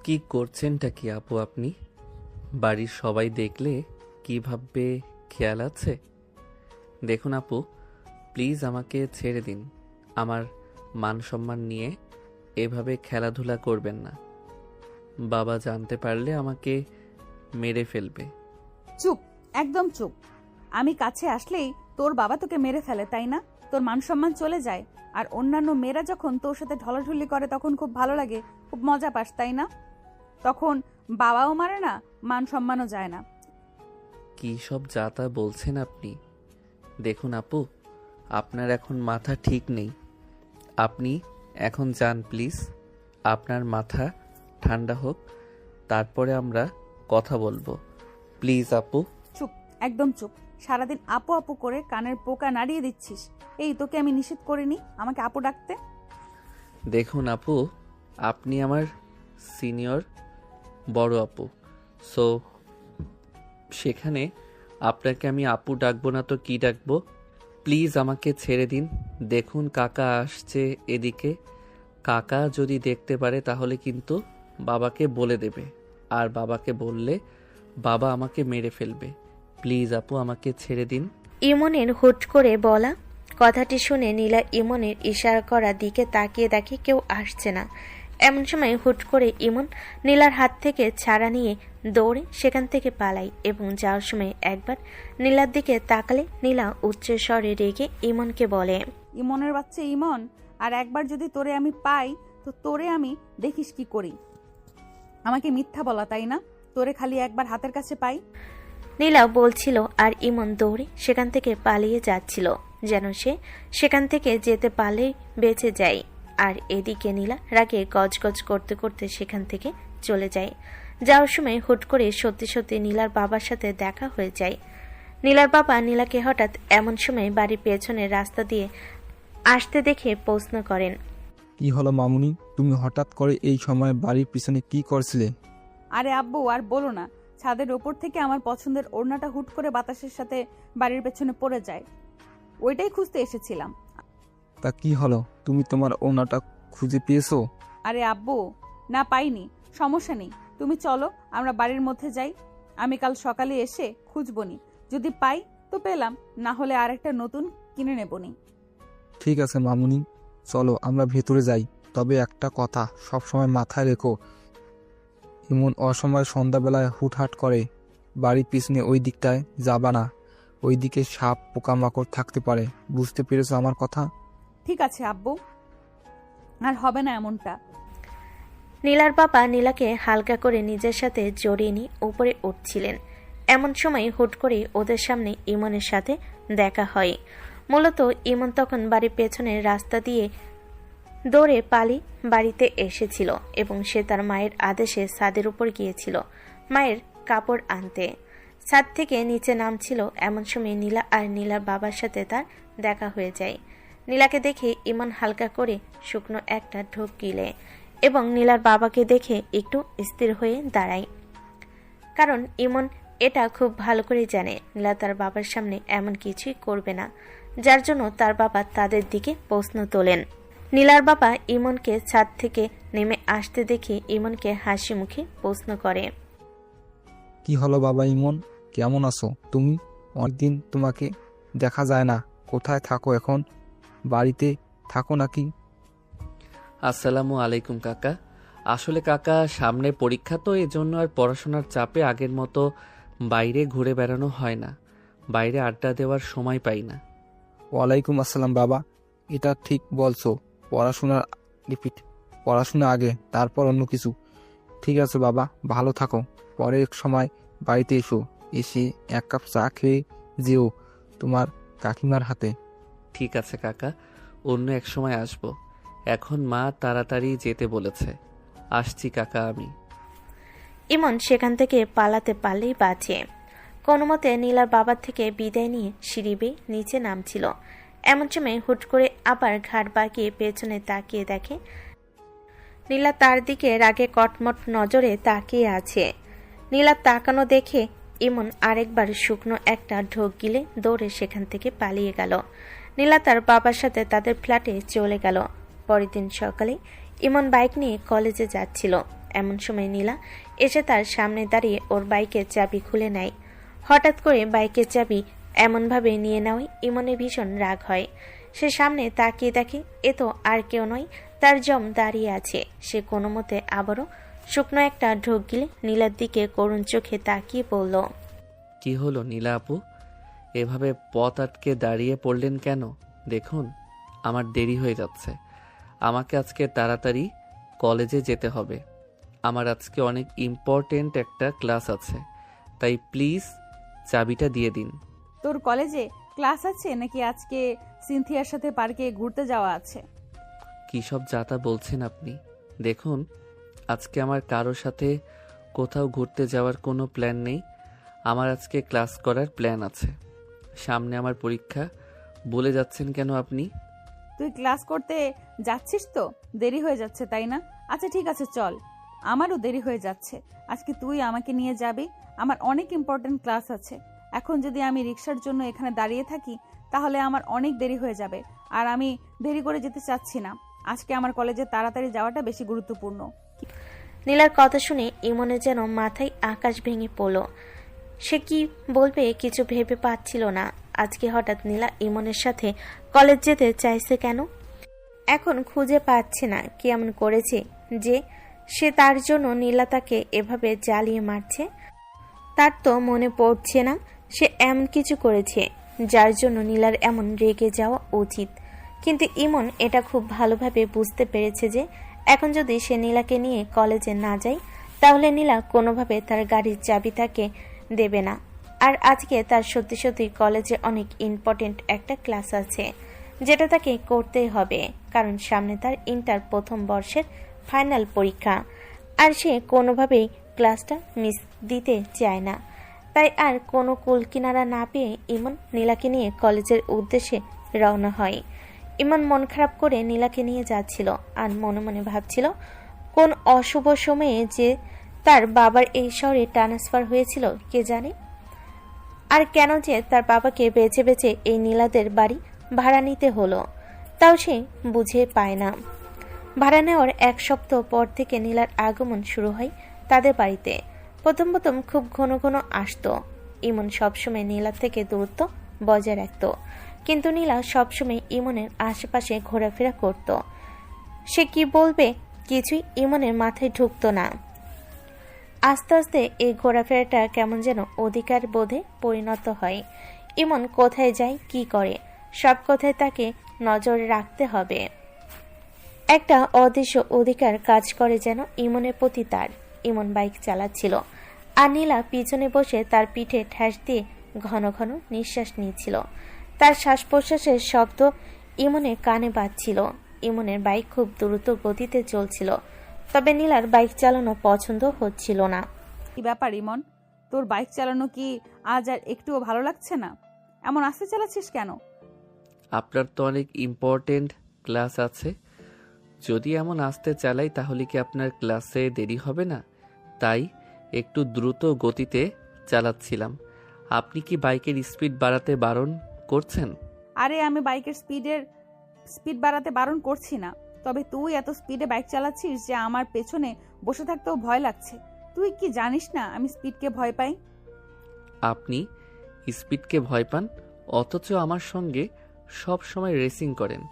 কি করছেনটা কি আপু আপনি? বাড়ির সবাই দেখলে কি ভাববে খেয়াল আছে? দেখুন আপু, প্লিজ আমাকে ছেড়ে দিন। আমার মান সম্মান নিয়ে এভাবে খেলাধুলা করবেন না। বাবা জানতে পারলে আমাকে মেরে ফেলবে। চুপ, একদম চুপ। আমি কাছে আসলেই তোর বাবা তোকে মেরে ফেলে, তাই না? তোর মান সম্মান চলে যায়। আর অন্যান্য মেয়েরা যখন তোর সাথে ঢলাঢুলি করে তখন খুব ভালো লাগে, খুব মজা পাস, তাই না? তখন বাবাও মারে না, মান সম্মানও যায় না। কী সব যা তা বলছেন আপনি? দেখুন আপু, আপনার এখন মাথা ঠিক নেই। আপনি এখন যান প্লিজ। আপনার মাথা ঠান্ডা হোক, তারপরে আমরা কথা বলবো। প্লিজ আপু। চুপ, একদম চুপ। সারাদিন আপু আপু করে কানের পোকা নাড়িয়ে দিচ্ছিস। এই, তোকে আমি নিষেধ করিনি আমাকে আপু ডাকতে? দেখুন আপু, আপনি আমার সিনিয়র বড় আপু, সো সেখানে আপনাকে আমি আপু ডাকবো না তো কি ডাকবো? প্লিজ আমাকে ছেড়ে দিন। দেখুন কাকা আসছে এদিকে। কাকা যদি দেখতে পারে তাহলে কিন্তু বাবাকে বলে দেবে, আর বাবাকে বললে বাবা আমাকে মেরে ফেলবে। প্লিজ আপু আমাকে ছেড়ে দিন। ইমনের হুট করে বলা কথাটি শুনে নীলা ইমনের ইশারা করা দিকে তাকিয়ে দেখে কেউ আসছে না। এমন সময় হুট করে ইমন নীলার হাত থেকে ছাড়া নিয়ে দৌড়ে সেখান থেকে পালায় এবং যাওয়ার সময় একবার নীলার দিকে তাকালে নীলা উচ্চ স্বরে রেগে ইমনকে বলে, ইমনের বাচ্চা ইমন, আর একবার যদি তোরে আমি পাই তো তোরে আমি দেখিস কি করি। আমাকে মিথ্যা বলা, তাই না? তোরে খালি একবার হাতের কাছে পাই। নীলা বলছিল আর ইমন দৌড়ে সেখান থেকে পালিয়ে যাচ্ছিল, যেন সে সেখান থেকে যেতে পারলেই বেঁচে যায়। আর এদিকে নীলা রাগে গজগজ করতে করতে সেখান থেকে চলে যায়। যাওয়ার সময় হুট করে সত্যি সত্যি নীলার বাবার সাথে দেখা হয়ে যায়। নীলার বাবা নীলাকে হঠাৎ এমন সময় বাড়ির পেছনের রাস্তা দিয়ে আসতে দেখে প্রশ্ন করেন, কি হলো মামুনি, তুমি হঠাৎ করে এই সময় বাড়ির পিছনে কি করছিলে? আরে আব্বু, আর বলো না। ছাদের ওপর থেকে আমার পছন্দের ওড়নাটা হুট করে বাতাসের সাথে বাড়ির পেছনে পড়ে যায়। ওইটাই খুঁজতে এসেছিলাম। তা কি হলো, তুমি তোমার ওনাটা খুঁজে পেয়েছো? আরে আব্বু, না পাইনি, সমস্যা নেই। তুমি চলো আমরা বাড়ির মধ্যে যাই। আমি কাল সকালে এসে খুঁজবনি। যদি পাই তো পেলাম, না হলে আরেকটা নতুন কিনে নেবনি। ঠিক আছে মামুনি, চলো আমরা ভেতরে যাই। তবে একটা কথা সব সময় মাথায় রেখো, এমন অসময় সন্ধ্যাবেলায় হুটহাট করে বাড়ির পিছনে ওই দিকটায় যাবা না। ওই দিকে সাপ পোকামাকড় থাকতে পারে, বুঝতে পেরেছো আমার কথা? ঠিক আছে আব্বু, আর হবে না এমনটা। নীলার বাবা নীলাকে হালকা করে নিজের সাথে জড়িয়ে নিয়ে উপরে উঠছিলেন। এমন সময় হুট করে ওদের সামনে ইমনের সাথে দেখা হয়। মূলত ইমন তখন বাড়ির পেছনের রাস্তা দিয়ে দৌড়ে বাড়িতে এসেছিল এবং সে তার মায়ের আদেশে ছাদের উপর গিয়েছিল মায়ের কাপড় আনতে। ছাদ থেকে নিচে নামছিল, এমন সময় নীলা আর নীলার বাবার সাথে তার দেখা হয়ে যায়। নীলাকে দেখে ইমন হালকা করে শুকনো একটা ঢোক গিলে এবং নীলার বাবাকে দেখে একটু স্থির হয়ে দাঁড়ায়, কারণ ইমন এটা খুব ভালো করে জানে নীলা তার বাবার সামনে এমন কিছুই করবে না, যার জন্য তার বাবা তাদের দিকে প্রশ্ন তোলেন। নীলার বাবা ইমনকে ছাদ থেকে নেমে আসতে দেখে ইমনকে হাসি মুখে প্রশ্ন করে, কি হলো বাবা ইমন, কেমন আছো তুমি? অনেকদিন তোমাকে দেখা যায় না, কোথায় থাকো এখন? বাড়িতে থাকো নাকি? আসসালামু আলাইকুম কাকা। আসলে কাকা সামনে পরীক্ষা, তো এজন্য আর পড়াশোনার চাপে আগের মতো বাইরে ঘুরে বেড়ানো হয় না। বাইরে আড্ডা দেওয়ার সময় পাই না। ওয়ালাইকুম আসসালাম বাবা, এটা ঠিক বলছো। পড়াশোনা আগে, তারপর অন্য কিছু। ঠিক আছে বাবা, ভালো থাকো। পরে এক সময় বাড়িতে এসে এক কাপ চা খেয়ে যেও তোমার কাকিমার হাতে। ঠিক আছে কাকা, অন্য এক সময় আসবো। এখন মা তাড়াতাড়ি যেতে বলেছে। আসছি কাকা আমি। ইমন সেখান থেকে পালাতে পারলেই বাঁচে। কোনো মতে নীলার বাবার থেকে বিদায় নিয়ে সিঁড়ি বেয়ে নিচে নামছিল। এমন সময় হুট করে আবার ঘাট বাঁকিয়ে পেছনে তাকিয়ে দেখে নীলা তার দিকে রাগে কটমট নজরে তাকিয়ে আছে। নীলা তাকানো দেখে ইমন আরেকবার শুকনো একটা ঢোক গিলে দৌড়ে সেখান থেকে পালিয়ে গেল। নীলা তার বাবার সাথে তাদের ফ্ল্যাটে চলে গেল। পরের দিন সকালে ইমন বাইক নিয়ে কলেজে যাচ্ছিল। এমন সময় নীলা এসে তার সামনে দাঁড়িয়ে ওর বাইকের চাবি খুলে নেয়। হঠাৎ করে বাইকের চাবি এমনভাবে নিয়ে নেওয়ায় ইমনের ভীষণ রাগ হয়। সে সামনে তাকিয়ে দেখে এ তো আর কেউ নয়, তার জম দাঁড়িয়ে আছে। সে কোনো মতে আবারও শুকনো একটা ঢোক গিলে নীলার দিকে করুণ চোখে তাকিয়ে বলল, কি হলো নীলা আপু, এভাবে পথ আটকে দাঁড়িয়ে পড়লেন কেন? দেখুন আমার দেরি হয়ে যাচ্ছে, আমাকে আজকে তাড়াতাড়ি কলেজে যেতে হবে। আমার আজকে অনেক ইম্পর্টেন্ট একটা ক্লাস আছে, তাই প্লিজ চাবিটা দিয়ে দিন। তোর কলেজে ক্লাস আছে নাকি আজকে সিনথিয়ার সাথে পার্কে ঘুরতে যাওয়া আছে? কী সব যাতা বলছেন আপনি? দেখুন আজকে আমার কারোর সাথে কোথাও ঘুরতে যাওয়ার কোনো প্ল্যান নেই। আমার আজকে ক্লাস করার প্ল্যান আছে। সামনে আমার পরীক্ষা, বলে যাচ্ছেন কেন আপনি? তুই ক্লাস করতে যাচ্ছিস তো? দেরি হয়ে যাচ্ছে তাই না? আচ্ছা ঠিক আছে চল, আমারও দেরি হয়ে যাচ্ছে। আজকে তুই আমাকে নিয়ে যাবি, আমার অনেক ইম্পর্টেন্ট ক্লাস আছে। এখন যদি আমি রিক্সার জন্য এখানে দাঁড়িয়ে থাকি তাহলে আমার অনেক দেরি হয়ে যাবে, আর আমি দেরি করে যেতে চাচ্ছি না। আজকে আমার কলেজে তাড়াতাড়ি যাওয়াটা বেশি গুরুত্বপূর্ণ। নীলার কথা শুনে ইমনের যেন মাথায় আকাশ ভেঙে পড়ল। সে কি বলবে কিছু ভেবে পাচ্ছিল না। আজকে হঠাৎ নীলা ইমনের সাথে কলেজ যেতে চাইছে কেন? এখন খুঁজে পাচ্ছে না কি এমন করেছে যে সে তার জন্য নীলা তাকে এভাবে জ্বালিয়ে মারছে। তার তো মনে পড়ছে না সে এমন কিছু করেছে যার জন্য নীলার এমন রেগে যাওয়া উচিত। কিন্তু ইমন এটা খুব ভালোভাবে বুঝতে পেরেছে যে এখন যদি সে নীলাকে নিয়ে কলেজে না যায় তাহলে নীলা কোনোভাবে তার গাড়ির চাবি তাকে দেবে না। আর আজকে তার সত্যি সত্যি কলেজে অনেক ইম্পর্টেন্ট একটা ক্লাস আছে যেটা তাকে করতেই হবে, কারণ সামনে তার ইন্টার প্রথম বর্ষের ফাইনাল পরীক্ষা। আর সে কোনোভাবেই ক্লাসটা মিস দিতে চায় না। তাই আর কোনো কুল কিনারা না পেয়ে ইমন নীলাকে নিয়ে কলেজের উদ্দেশ্যে রওনা হয়। ইমন মন খারাপ করে নীলাকে নিয়ে যাচ্ছিল আর মনে মনে ভাবছিল কোন অশুভ সময়ে যে তার বাবার এই শহরে ট্রান্সফার হয়েছিল কে জানে, আর কেন যে তার বাবাকে বেছে বেছে এই নীলাদের বাড়ি ভাড়া নিতে হলো তাও সে বুঝে পায় না। ভাড়া নেওয়ার 1 সপ্তাহ পর থেকে নীলার আগমন শুরু হয় তাদের বাড়িতে। প্রথম প্রথম খুব ঘন ঘন আসতো। ইমন সবসময় নীলার থেকে দূরত্ব বজায় রাখত, কিন্তু নীলা সবসময় ইমনের আশেপাশে ঘোরাফেরা করত। সে কি বলবে কিছুই ইমনের মাথায় ঢুকতো না। আস্তে আস্তে এই ঘোরাফেরাটা কেমন যেন অধিকার বোধে পরিণত হয়। ইমন কোথায় যায় কি করে সব কথায় তাকে নজরে রাখতে হবে। একটা অদৃশ্য অধিকার কাজ করে যেন ইমনের প্রতি তার। ইমন বাইক চালাচ্ছিল আর নীলা পিছনে বসে তার পিঠে ঠ্যাস দিয়ে ঘন ঘন নিঃশ্বাস নিচ্ছিল। তার শ্বাস প্রশ্বাসের শব্দ ইমনের কানে বাজছিল। ইমনের বাইক খুব দ্রুত গতিতে চলছিল, তবে নীলার বাইক চালানো পছন্দ হচ্ছিল না। কি ব্যাপার ইমন, তোর বাইক চালানো কি আজ আর একটুও ভালো লাগছে না? এমন আস্তে চালাচ্ছিস কেন? আপনার তো অনেক ইম্পর্টেন্ট ক্লাস আছে, যদি এমন আস্তে চালাই তাহলে কি আপনার ক্লাসে দেরি হবে না? তাই একটু দ্রুত গতিতে চালাচ্ছিলাম। আপনি কি বাইকের স্পিড বাড়াতে বারণ করছেন? আরে আমি বাইকের স্পিড বাড়াতে বারণ করছি না, তবে তুই এত স্পিডে বাইক চালাচ্ছিস যে আমার পেছনে বসে থাকতেও ভয় লাগছে। তুই কি জানিস না আমি স্পিডকে ভয় পাই? আপনি স্পিডকে ভয় পান, অথচ আমার সঙ্গে সব সময় রেসিং করেন,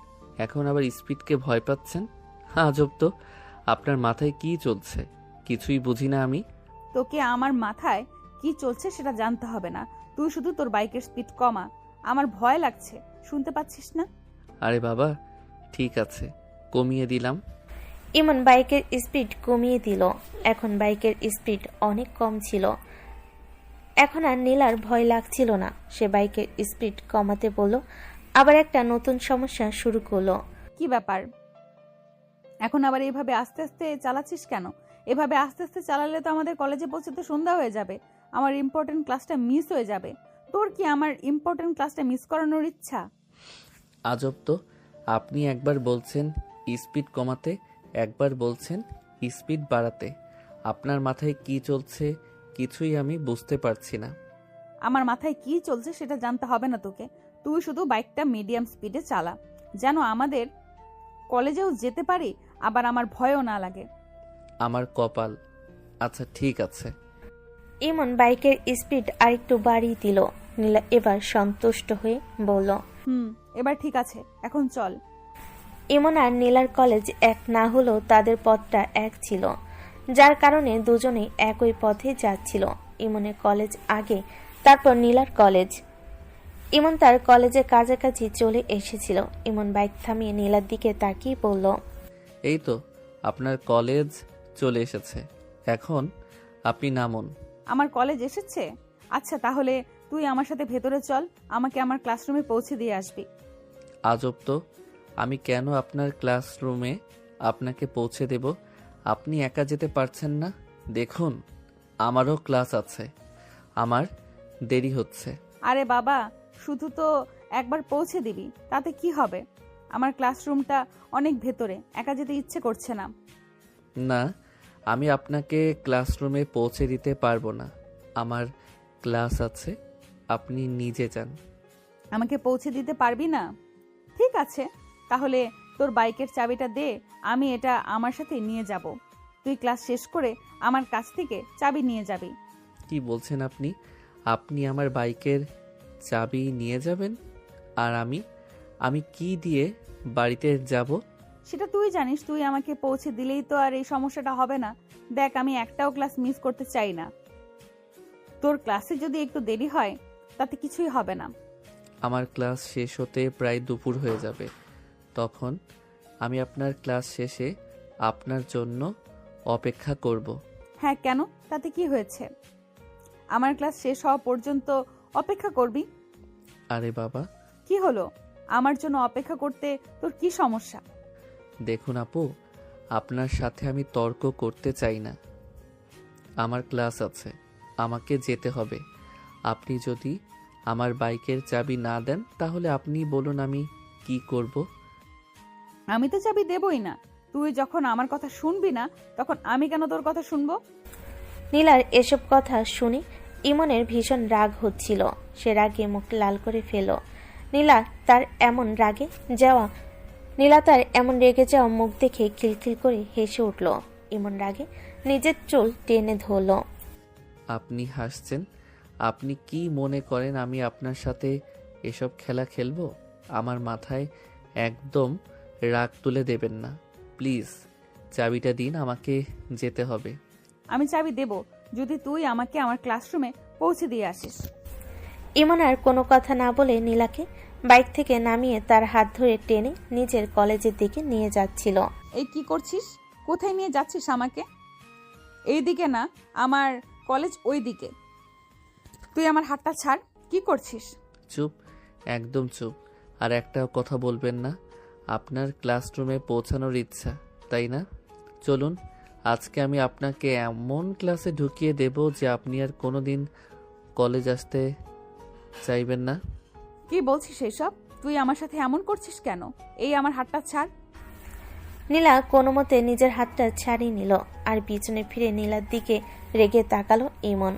এখন আবার স্পিডকে ভয় পাচ্ছেন? আজব তো, আপনার মাথায় কি চলছে কিছুই বুঝি না আমি। তোকে আমার মাথায় কি চলছে সেটা জানতে হবে না, তুই শুধু তোর বাইকের স্পিড কমা। আমার ভয় লাগছে, শুনতে পাচ্ছিস না? আরে বাবা ঠিক আছে, কমিয়ে দিলাম। ইমন বাইকের স্পিড কমিয়ে দিল। এখন বাইকের স্পিড অনেক কম ছিল। এখন আর নীলার ভয় লাগছিল না। সে বাইকের স্পিড কমাতে বলল, আবার একটা নতুন সমস্যা শুরু করলো। কি ব্যাপার, এখন আবার এইভাবে আস্তে আস্তে চালাচ্ছিস কেন? এভাবে আস্তে আস্তে চালালে তো আমাদের কলেজে পৌঁছতে সন্ধ্যা হয়ে যাবে, আমার ইম্পর্টেন্ট ক্লাসটা মিস হয়ে যাবে। তোর কি আমার ইম্পর্টেন্ট ক্লাসটা মিস করানোর ইচ্ছা? আজব তো, আপনি একবার বলছেন স্পিড কমাতে, একবার বলছেন স্পিড বাড়াতে। আপনার মাথায় কি চলছে কিছুই আমি বুঝতে পারছি না। আমার মাথায় কি চলছে সেটা জানতে হবে না তোকে। তুই শুধু বাইকটা মিডিয়াম স্পিডে চালা, যেন আমাদের কলেজেও যেতে পারি, আবার আমার ভয়ও না লাগে। আমার কপাল। আচ্ছা ঠিক আছে। ইমন বাইকের স্পিড আরেকটু বাড়িয়ে দিল। নীলা এবার সন্তুষ্ট হয়ে বলল, এবার ঠিক আছে, এখন চল। ইমন আর নীলার কলেজ এক না হলেও তাদের পথটা এক ছিল, যার কারণে দুজনেই একই পথে যাচ্ছিল। ইমনের কলেজ আগে, তারপর নীলার কলেজ। ইমন তার কলেজের কাছাকাছি চলে এসেছিল। ইমন বাইক থামিয়ে নীলার দিকে তাকিয়ে বলল, এই তো আপনার কলেজ চলে এসেছে, এখন আপনি নামুন। আমার কলেজ এসেছে? আচ্ছা তাহলে তুই আমার সাথে ভেতরে চল, আমাকে আমার ক্লাসরুমে পৌঁছে দিয়ে আসবি। আজব তো, আমি কেন আপনার ক্লাসরুমে আপনাকে পৌঁছে দেব? আপনি একা যেতে পারছেন না? দেখুন আমারও ক্লাস আছে, আমার দেরি হচ্ছে। আরে বাবা, শুধু তো একবার পৌঁছে দিবি, তাতে কি হবে? আমার ক্লাসরুমটা অনেক ভেতরে, একা যেতে ইচ্ছে করছে না। না, আমি আপনাকে ক্লাসরুমে পৌঁছে দিতে পারবো না, আমার ক্লাস আছে, আপনি নিজে যান। আমাকে পৌঁছে দিতে পারবি না? ঠিক আছে, তাহলে তোর বাইকের চাবিটা দে, আমি এটা আমার সাথে নিয়ে যাব। তুই ক্লাস শেষ করে আমার কাছ থেকে চাবি নিয়ে যাবি। কি বলছেন আপনি? আপনি আমার বাইকের চাবি নিয়ে যাবেন? আর আমি কি দিয়ে বাড়িতে যাব? সেটা তুই জানিস, তুই আমাকে পৌঁছে দিলেই তো আর এই সমস্যাটা হবে না। দেখ, আমি একটাও ক্লাস মিস করতে চাই না। তোর ক্লাসে যদি একটু দেরি হয় তাতে কিছুই হবে না। আমার ক্লাস শেষ হতে প্রায় দুপুর হয়ে যাবে, তখন আমি আপনার ক্লাস শেষে আপনার জন্য অপেক্ষা করব। হ্যাঁ, কেন? তাতে কি হয়েছে? আমার ক্লাস শেষ হওয়া পর্যন্ত অপেক্ষা করবি? আরে বাবা, কি হলো? আমার জন্য অপেক্ষা করতে তোর কি সমস্যা? দেখুন আপু, আপনার সাথে আমি তর্ক করতে চাই না। আমার ক্লাস আছে, আমাকে যেতে হবে। আপনি যদি আমার বাইকের চাবি না দেন তাহলে আপনি বলুন আমি কি করব। আমি তো চাবি দেবই না। তুই যখন আমার কথা শুনবি না, তখন আমি কেন তোর কথা শুনবো? নীলার এসব কথা শুনে ইমনের ভীষণ রাগ হচ্ছিল। সে রাগে মুখ লাল করে ফেল। নীলা তার এমন রেগে যাওয়া মুখ দেখে খিলখিল করে হেসে উঠল। ইমন রাগে নিজের চুল টেনে ধরল। আপনি হাসছেন? আপনি কি মনে করেন আমি আপনার সাথে এসব খেলা খেলবো? আমার মাথায় একদম রাগ তুলে দেবেন না প্লিজ। চাবিটা দিন, আমাকে যেতে হবে। আমি চাবি দেব যদি তুই আমাকে আমার ক্লাসরুমে পৌঁছে দিয়ে আসিস। ইমন আর কোনো কথা না বলে নীলাকে বাইক থেকে নামিয়ে তার হাত ধরে টেনে নিজের কলেজের দিকে নিয়ে যাচ্ছিল। এই কি করছিস? কোথায় নিয়ে যাচ্ছিস আমাকে? এই দিকে না, আমার কলেজ ওই দিকে। তুই আমার হাতটা ছাড়। কি করছিস? চুপ, একদম চুপ। আর একটাও কথা বলবেন না। আপনার ক্লাসরুমে পৌঁছানোর ইচ্ছা, তাই না? চলুন, আজকে আমি আপনাকে এমন ক্লাসে ঢুকিয়ে দেব যে আপনি আর কোনোদিন কলেজ আসতে চাইবেন না। কি বলছিস এসব? তুই আমার সাথে এমন করছিস কেন? এই আমার হাতটা ছাড়। নীলা কোনো মতে নিজের হাতটা ছাড়িয়ে নিল আর পিছনে ফিরে নীলার দিকে রেগে তাকালো ইমন।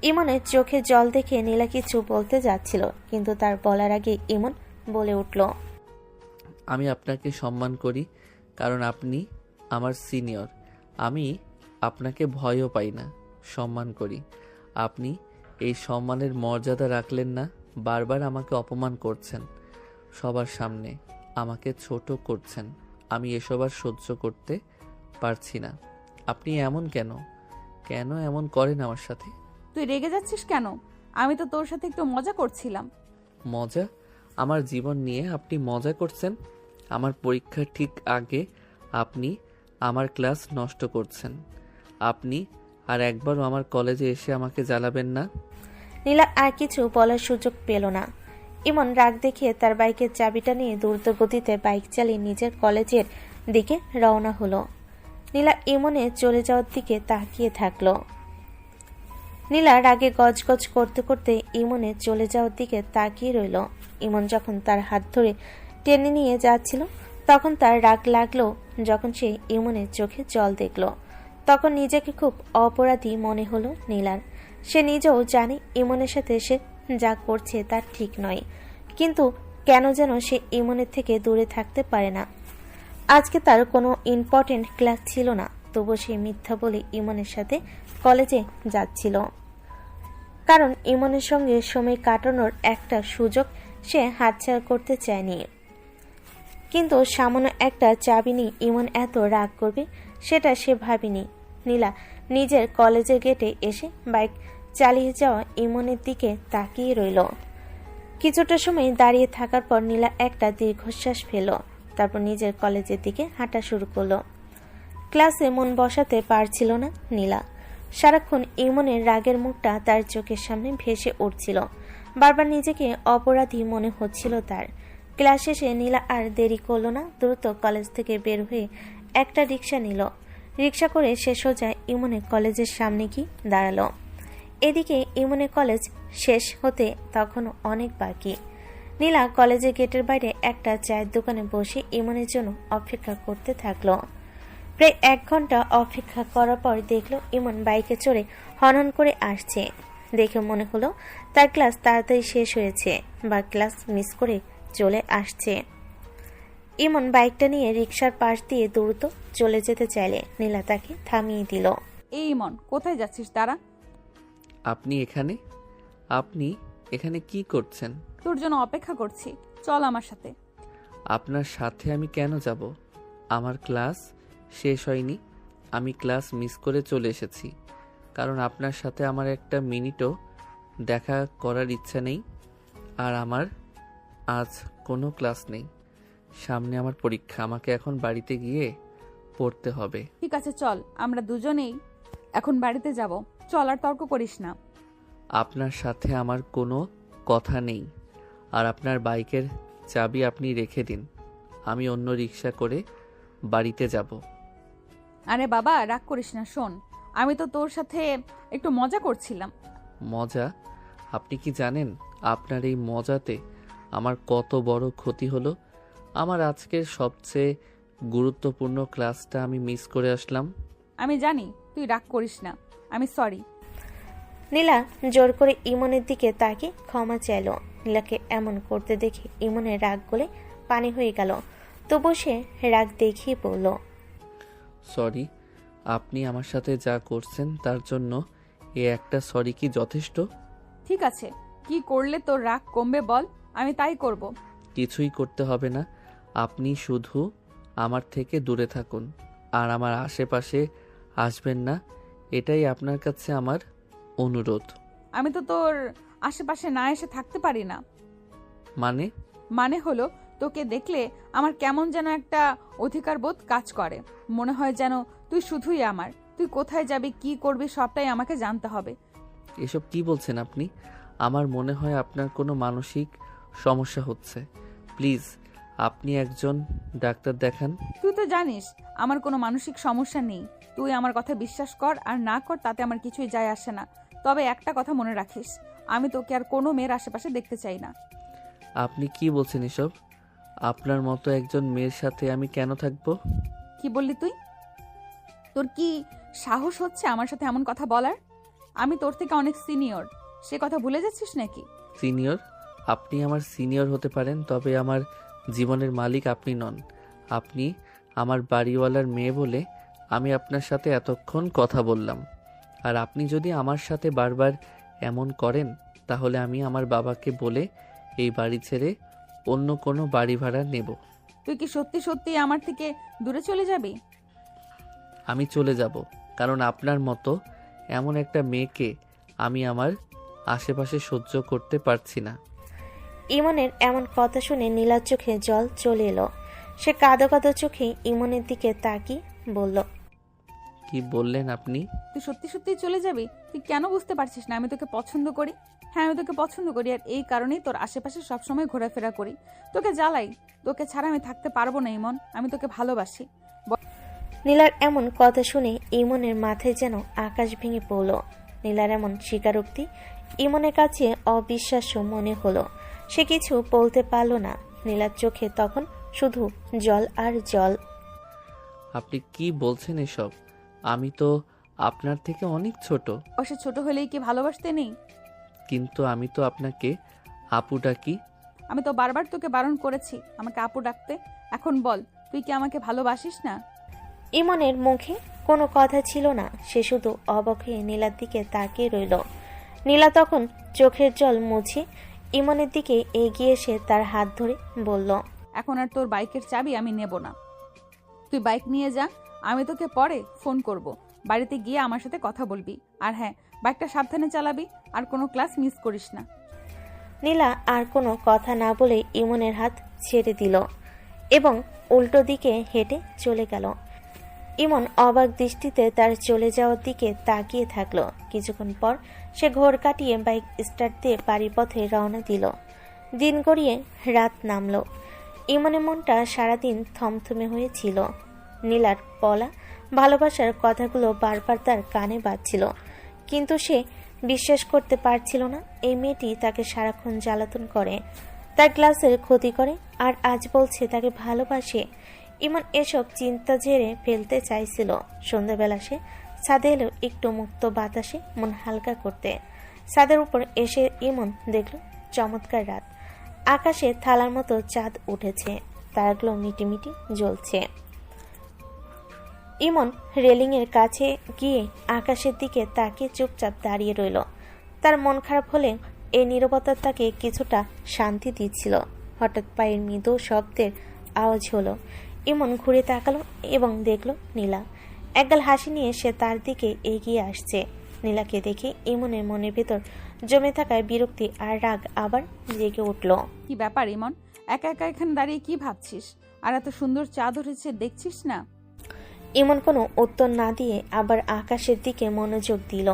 ইমনের চোখে জল দেখে নীলা কিছু বলতে যাচ্ছিল, কিন্তু তার বলার আগে ইমন বলে উঠল, আমি আপনাকে সম্মান করি কারণ আপনি আমার সিনিয়র। আমি আপনাকে ভয়ও পাই না, সম্মান করি। আপনি এই সম্মানের মর্যাদা রাখলেন না, বারবার আমাকে অপমান করছেন, সবার সামনে আমাকে ছোট করছেন। আমি এসব আর সহ্য করতে পারছি না। আপনি এমন কেন এমন করেন আমার সাথে? তুই রেগে যাচ্ছিস কেন? আমি তো তোর সাথে একটু মজা করছিলাম। মজা? আমার জীবন নিয়ে আপনি মজা করছেন? আমার পরীক্ষার ঠিক আগে আপনি আমার ক্লাস নষ্ট করছেন। আপনি আর একবারও আমার কলেজে এসে আমাকে জ্বালাবেন না। নীলা আর কিছু বলার সুযোগ পেল না। ইমন রাগ দেখিয়ে তার বাইকের চাবিটা নিয়ে দ্রুত গতিতে বাইক চালিয়ে নিজের কলেজের দিকে রওনা হলো। নীলা ইমনের চলে যাওয়ার দিকে তাকিয়ে থাকলো। নীলা রাগে গজগজ করতে করতে ইমনের চলে যাওয়ার দিকে তাকিয়ে রইল। ইমন যখন তার হাত ধরে টেনে নিয়ে যাচ্ছিল তখন তার রাগ লাগলো। যখন সে ইমনের চোখে জল দেখল তখন নিজেকে খুব অপরাধী মনে হলো নীলার। সে নিজেও জানে ইমনের সাথে সে যা করছে তা ঠিক নয়, কিন্তু কেন যেন সে ইমনের থেকে দূরে থাকতে পারে না। আজকে তার কোনো ইম্পর্টেন্ট ক্লাস ছিল না, তবু সে মিথ্যা বলে ইমনের সাথে কলেজে যাচ্ছিল। কারণ ইমনের সঙ্গে সময় কাটানোর একটা সুযোগ সে হাতছাড়া করতে চায়নি। কিন্তু সামান্য একটা চাবি নিয়ে ইমন এত রাগ করবে সেটা সে ভাবেনি। নীলা নিজের কলেজের গেটে এসে বাইক চালিয়ে যাওয়া ইমনের দিকে তাকিয়ে রইল। কিছুটা সময় দাঁড়িয়ে থাকার পর নীলা একটা দীর্ঘশ্বাস ফেল, তারপর নিজের কলেজের দিকে হাঁটা শুরু করলো। ক্লাসে মন বসাতে পারছিল না নীলা। সারাক্ষণ ইমনের রাগের মুখটা তার চোখের সামনে ভেসে উঠছিল। বারবার নিজেকে অপরাধী মনে হচ্ছিল তার। ক্লাস শেষে নীলা আর দেরি করলো না, দ্রুত কলেজ থেকে বের হয়ে একটা রিক্সা নিল। রিক্সা করে সে সোজা ইমনের কলেজের সামনে গিয়ে দাঁড়ালো। এদিকে ইমনের কলেজ শেষ হতে তখনও অনেক বাকি। নীলা কলেজের গেটের বাইরে একটা চায়ের দোকানে বসে ইমনের জন্য অপেক্ষা করতে থাকলো। প্রায় 1 ঘন্টা অপেক্ষা করার পর দেখলো ইমন বাইকে চড়ে হনহন করে আসছে। দেখে মনে হলো তার ক্লাস তাড়াতাড়ি শেষ হয়েছে বা ক্লাস মিস করে চলে আসছে। ইমন বাইকটা নিয়ে রিক্সার পাশ দিয়ে দ্রুত চলে যেতে চাইলে নীলা তাকে থামিয়ে দিল। এই ইমন, কোথায় যাচ্ছিস? দাঁড়া। আপনি এখানে কি করছেন? তোর জন্য অপেক্ষা করছি, চল আমার সাথে। আপনার সাথে আমি কেন যাব? আমার ক্লাস শেষ হয়নি, আমি ক্লাস মিস করে চলে এসেছি। কারণ আপনার সাথে আমার একটা মিনিটও দেখা করার ইচ্ছা নেই। আর আমার আজ কোনো ক্লাস নেই, সামনে আমার পরীক্ষা। আমাকে এখন বাড়িতে গিয়ে পড়তে হবে। ঠিক আছে, চল, আমরা দুজনেই এখন বাড়িতে যাব। চল, আর তর্ক করিস না। আপনার সাথে আমার কোনো কথা নেই। আর আপনার বাইকের চাবি আপনি রেখে দিন, আমি অন্য রিক্সা করে বাড়িতে যাব। আরে বাবা, রাগ করিস না। শোন, আমি তো তোর সাথে একটু মজা করছিলাম। মজা? আপনি কি জানেন আপনার এই মজাতে আমার কত বড় ক্ষতি হলো? আমার আজকের সবচেয়ে গুরুত্বপূর্ণ ক্লাসটা আমি মিস করে আসলাম। আমি জানি, তুই রাগ করিস না। আমি সরি। নীলা জোর করে ইমনের দিকে তাকে ক্ষমা চাইল। নীলাকে এমন করতে দেখে ইমনের রাগ গলে পানি হয়ে গেল, তবু সে রাগ দেখিয়ে বলল, সরি। আপনি আমার সাথে যা করছেন তার জন্য এ একটা সরি কি যথেষ্ট? ঠিক আছে, কি করলে তোর রাগ কমবে বল, আমি তাই করব। কিছুই করতে হবে না, আপনি শুধু আমার থেকে দূরে থাকুন আর আমার আশেপাশে আসবেন না, এটাই আপনার কাছে আমার অনুরোধ। আমি তো তোর আশেপাশে না এসে থাকতে পারি না। মানে হলো, তোকে দেখলে আমার কেমন যেন একটা অধিকার বোধ কাজ করে। মনে হয় যেন তুই শুধুই আমার। তুই কোথায় যাবি, কি করবি, সবটাই আমাকে জানতে হবে। এসব কি বলছেন আপনি? আমার মনে হয় আপনার কোনো মানসিক সমস্যা হচ্ছে। প্লিজ আপনি একজন ডাক্তার দেখান। তুই তো জানিস আমার কোনো মানসিক সমস্যা নেই। তুই আমার কথা বিশ্বাস কর আর না কর, তাতে আমার কিছুই যায় আসে না। তবে একটা কথা মনে রাখিস, আমি তোকে আর কোনো মেয়ের আশেপাশে দেখতে চাই না। আপনি কি বলছেন এসব? আপনার মতো একজন মেয়ের সাথে আমি কেন থাকবো? কি বললি তুই? তোর কি সাহস হচ্ছে আমার সাথে এমন কথা বলার? আমি তোর থেকে অনেক সিনিয়র, সে কথা ভুলে যাচ্ছিস নাকি? সিনিয়র? আপনি আমার সিনিয়র হতে পারেন, তবে আমার জীবনের মালিক আপনি নন। আপনি আমার বাড়িওয়ালার মেয়ে বলে আমি আপনার সাথে এতক্ষণ কথা বললাম। আর আপনি যদি আমার সাথে বারবার এমন করেন তাহলে আমি আমার বাবাকে বলে এই বাড়ি ছেড়ে অন্য কোনো বাড়ি ভাড়া নেব। তুই কি সত্যি সত্যি আমার থেকে দূরে চলে যাবি? আমি চলে যাব, কারণ আপনার মতো এমন একটা মেয়েকে আমি আমার আশেপাশে সহ্য করতে পারছি না। ইমনের এমন কথা শুনে নীলার চোখে জল চলে এলো। সে কাঁদো কাঁদো চোখে ইমনের দিকে তাকিয়ে বলল, কি বললেন আপনি? তুই সত্যি সত্যি চলে যাবি? তুই কেন বুঝতে পারছিস না আমি তোকে পছন্দ করি? হ্যাঁ, আমি তোকে পছন্দ করি, আর এই কারণেই তোর আশেপাশে সবসময় ঘোরাফেরা করি, তোকে জ্বালাই। তোকে ছাড়া আমি থাকতে পারবো না ইমন, আমি তোকে ভালোবাসি। নীলার এমন কথা শুনে ইমনের মাথায় যেন আকাশ ভেঙে পড়ল। নীলার এমন স্বীকারোক্তি ইমনের কাছে অবিশ্বাস্য মনে হলো। সে কিছু বলতে পারল না। নীলার চোখে তখন শুধু জল আর জল। আপনি কি বলছেন এসব? আমি তো আপনার থেকে অনেক ছোট। বয়সে ছোট হলেই কি ভালোবাসতে নেই? কিন্তু আমি তো আপনাকে আপু ডাকি। আমি তো বারবার তোকে বারণ করেছি আমাকে আপু ডাকতে। এখন বল, তুই কি আমাকে ভালোবাসিস না? ইমনের মুখে কোনো কথা ছিল না, সে শুধু অবাক হয়ে নীলার দিকে তাকিয়ে রইল। নীলা তখন চোখের জল মুছে ইমনের দিকে এগিয়ে এসে তার হাত ধরে বলল, এখন আর তোর বাইকের চাবি আমি নেব না। তুই বাইক নিয়ে যা, আমি তোকে পরে ফোন করব। বাড়িতে গিয়ে আমার সাথে কথা বলবি। আর হ্যাঁ, বাইকটা সাবধানে চালাবি, আর কোনো ক্লাস মিস করিস না। নীলা আর কোনো কথা না বলে ইমনের হাত ছেড়ে দিল এবং উল্টো দিকে হেঁটে চলে গেল। ইমন অবাক দৃষ্টিতে তার চলে যাওয়ার দিকে তাকিয়ে থাকলো। কিছুক্ষণ পর সে ঘোর কাটিয়ে বাইক স্টার্ট দিয়ে বাড়ির পথে রওনা দিল। দিন গড়িয়ে রাত নামলো। ইমনের মনটা সারাদিন থমথমে হয়েছিল। নীলার বলা ভালোবাসার কথাগুলো বারবার তার কানে বাজছিল, কিন্তু সে বিশ্বাস করতে পারছিল না এই মেয়েটি তাকে সারাক্ষণ জ্বালাতন করে, তার ক্লাসের ক্ষতি করে, আর আজ বলছে তাকে ভালোবাসে। ইমন এসব চিন্তা ঝেড়ে ফেলতে চাইছিল। সন্ধ্যাবেলা সে ছাদে এলো একটু মুক্ত বাতাসে মন হালকা করতে। ছাদের উপর এসে ইমন দেখল চমৎকার রাত। আকাশে থালার মতো চাঁদ উঠেছে, তারাগুলো মিটিমিটি জ্বলছে। ইমন রেলিংয়ের কাছে গিয়ে আকাশের দিকে তাকিয়ে চুপচাপ দাঁড়িয়ে রইল। তার মন খারাপ হলে এই নীরবতা তাকে কিছুটা শান্তি দিচ্ছিল। হঠাৎ পায়ের মৃদু শব্দের আওয়াজ হলো। ইমন ঘুরে তাকালো এবং দেখল নীলা। একগাল হাসি নিয়ে সে তার দিকে এগিয়ে আসছে। নীলাকে দেখে ইমনের মনের ভেতর জমে থাকায় বিরক্তি আর রাগ আবার জেগে উঠল। কি ব্যাপার ইমন, একা একা এখানে দাঁড়িয়ে কি ভাবছিস? আর এত সুন্দর চাঁদ উঠেছে, দেখছিস না? ইমন কোনো উত্তর না দিয়ে আবার আকাশের দিকে মনোযোগ দিল।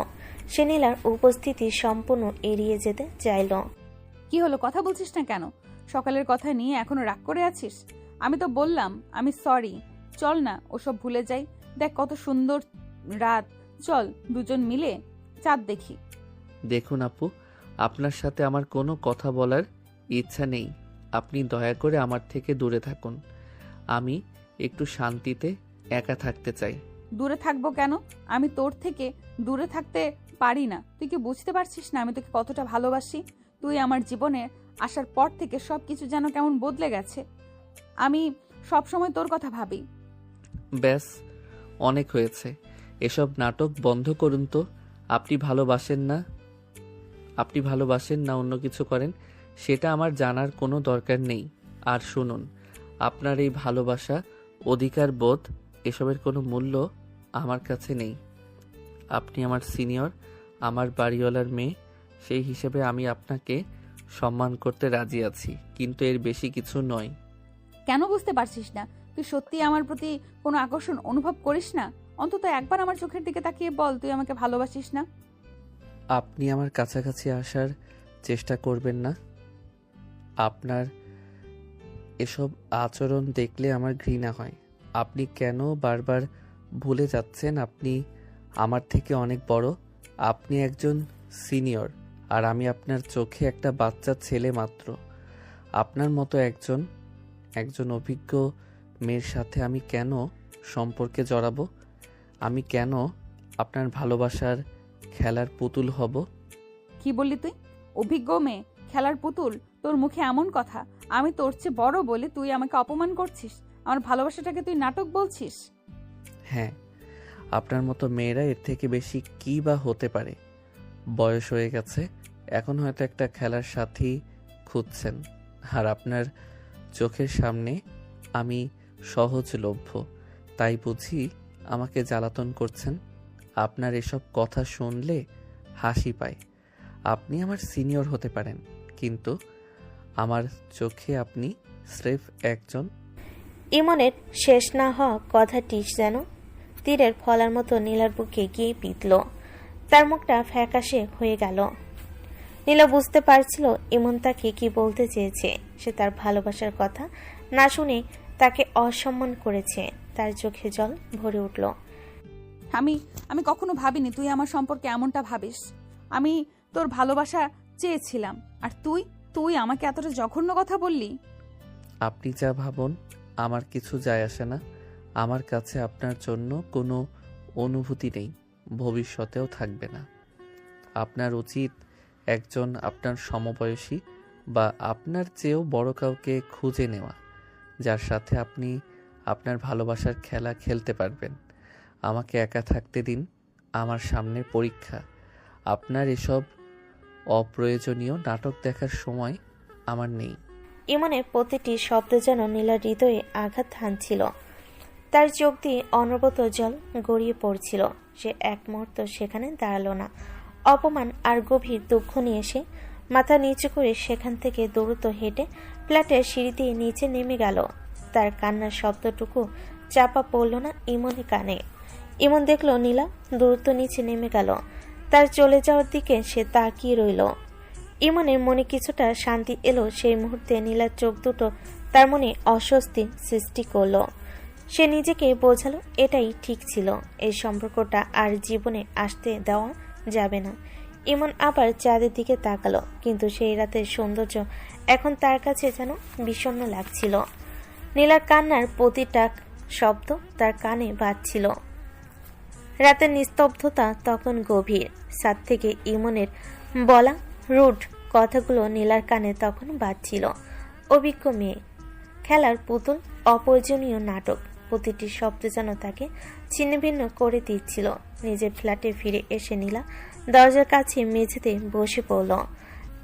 সে নীলার উপস্থিতি সম্পূর্ণ এড়িয়ে যেতে চাইল। কি হলো, কথা বলছিস না কেন? সকালের কথা নিয়ে এখনো রাগ করে আছিস? আমি তো বললাম আমি সরি। চল না ওসব ভুলে যাই। দেখ কত সুন্দর রাত, চল দুজন মিলে চাঁদ দেখি। দেখুন আপু, আপনার সাথে আমার কোনো কথা বলার ইচ্ছা নেই। আপনি দয়া করে আমার থেকে দূরে থাকুন। আমি একটু শান্তিতে একা থাকতে চাই। দূরে থাকবো কেন? আমি তোর থেকে দূরে থাকতে পারি না। তুই কি বুঝতে পারছিস না আমি তোকে কতটা ভালোবাসি? তুই আমার জীবনে আসার পর থেকে সবকিছু যেন কেমন বদলে গেছে। আমি সব সময় তোর কথা ভাবি। ব্যাস, অনেক হয়েছে। এসব নাটক বন্ধ করুন তো। আপনি ভালোবাসেন না অন্য কিছু করেন, সেটা আমার জানার কোনো দরকার নেই। আর শুনুন, আপনার এই ভালোবাসা, অধিকার বোধ, এসবের কোনো মূল্য আমার কাছে নেই। আপনি আমার সিনিয়র, আমার বাড়িওয়ালার মেয়ে, সেই হিসেবে আমি আপনাকে সম্মান করতে রাজি আছি, কিন্তু এর বেশি কিছু নয়। কেন বুঝতে পারছিস না? তুই সত্যি আমার প্রতি কোনো আকর্ষণ অনুভব করিস না? অন্তত একবার আমার চোখের দিকে তাকিয়ে বল তুই আমাকে ভালোবাসিস না। আপনি আমার কাছাকাছি আসার চেষ্টা করবেন না। আপনার এসব আচরণ দেখলে আমার ঘৃণা হয়। আপনি কেন বারবার ভুলে যাচ্ছেন আপনি আমার থেকে অনেক বড়? আপনি একজন সিনিয়র, আর আমি আপনার চোখে একটা বাচ্চা ছেলে মাত্র। আপনার মতো একজন অভিজ্ঞ মেয়ের সাথে আমি কেন সম্পর্কে জড়াবো? আমি কেন আপনার ভালোবাসার খেলার পুতুল হব? কি বললি তুই? অভিজ্ঞ মেয়ে, খেলার পুতুল? তোর মুখে এমন কথা! আমি তোর চেয়ে বড় বলে তুই আমাকে অপমান করছিস? আমার ভালোবাসাটাকে তুই নাটক বলছিস? হ্যাঁ, আপনার মতো মেয়েরা এর থেকে বেশি কী বা হতে পারে? বয়স হয়ে গেছে, এখন হয়তো একটা খেলার সাথী খুঁজছেন, আর আপনার চোখের সামনে আমি সহজলভ্য, তাই বুঝি আমাকে জ্বালাতন করছেন। আপনার এসব কথা শুনলে হাসি পায়। আপনি আমার সিনিয়র হতে পারেন, কিন্তু আমার চোখে আপনি স্রেফ একজন। ইমনের শেষ না হওয়া কথাটি যেন তীরের ফলার মতো নীলার বুকে গিয়ে বিঁধল। তার মুখটা ফ্যাকাশে হয়ে গেল। নীলা বুঝতে পারছিল ইমন তাকে কি বলতে চেয়েছে। সে তার ভালোবাসার কথা না শুনে তাকে অসম্মান করেছে। তার চোখে জল ভরে উঠল। আমি কখনো ভাবিনি তুই আমার সম্পর্কে এমনটা ভাবিস। আমি তোর ভালোবাসা চেয়েছিলাম, আর তুই আমাকে এতটা জঘন্য কথা বললি। আপনি যা ভাবুন, আমার কিছু যায় আসে না। আমার কাছে আপনার জন্য কোনো অনুভূতি নেই, ভবিষ্যতেও থাকবে না। আপনার উচিত একজন আপনার সমবয়সী বা আপনার চেয়েও বড় কাউকে খুঁজে নেওয়া, যার সাথে আপনি আপনার ভালোবাসার খেলা খেলতে পারবেন। আমাকে একা থাকতে দিন, আমার সামনে পরীক্ষা। আপনার এসব অপ্রয়োজনীয় নাটক দেখার সময় আমার নেই। ইমনের প্রতিটি শব্দ যেন নীলার হৃদয়ে আঘাত হানছিল। তার চোখ দিয়ে অনবরত জল গড়িয়ে পড়ছিল। সে এক মুহূর্ত সেখানে দাঁড়ালো না। অপমান আর গভীর দুঃখ নিয়ে সে মাথা নিচু করে সেখান থেকে দ্রুত হেঁটে ফ্ল্যাটের সিঁড়ি দিয়ে নিচে নেমে গেল। তার কান্নার শব্দটুকু চাপা পড়ল না ইমনের কানে। ইমন দেখল নীলা দ্রুত নিচে নেমে গেল। তার চলে যাওয়ার দিকে সে তাকিয়ে রইল। ইমনের মনে কিছুটা শান্তি এলো সেই মুহূর্তে। নীলার চোখ দুটো তার মনে অস্বস্তি সৃষ্টি করলো। সে নিজেকে বোঝালো এটাই ঠিক ছিল, এই সম্পর্কটা আর জীবনে আসতে দেওয়া যাবে না। ইমন আবার চাঁদের দিকে তাকালো, কিন্তু সেই রাতের সৌন্দর্য এখন তার কাছে যেন বিষণ্ণ লাগছিল। নীলার কান্নার প্রতিটা শব্দ তার কানে বাজছিল। রাতের নিস্তব্ধতা তখন গভীর। ছাদ থেকে ইমনের বলা রুড কথাগুলো নীলার কানে তখন বাজছিল। অভিজ্ঞ মেয়ে, খেলার পুতুল, অপ্রয়োজনীয় নাটক, প্রতিটি শব্দ যেন তাকে ছিন্নভিন্ন করে দিচ্ছিল। নিজের ফ্ল্যাটে ফিরে এসে নীলা দরজার কাছে মেঝেতে বসে পড়ল।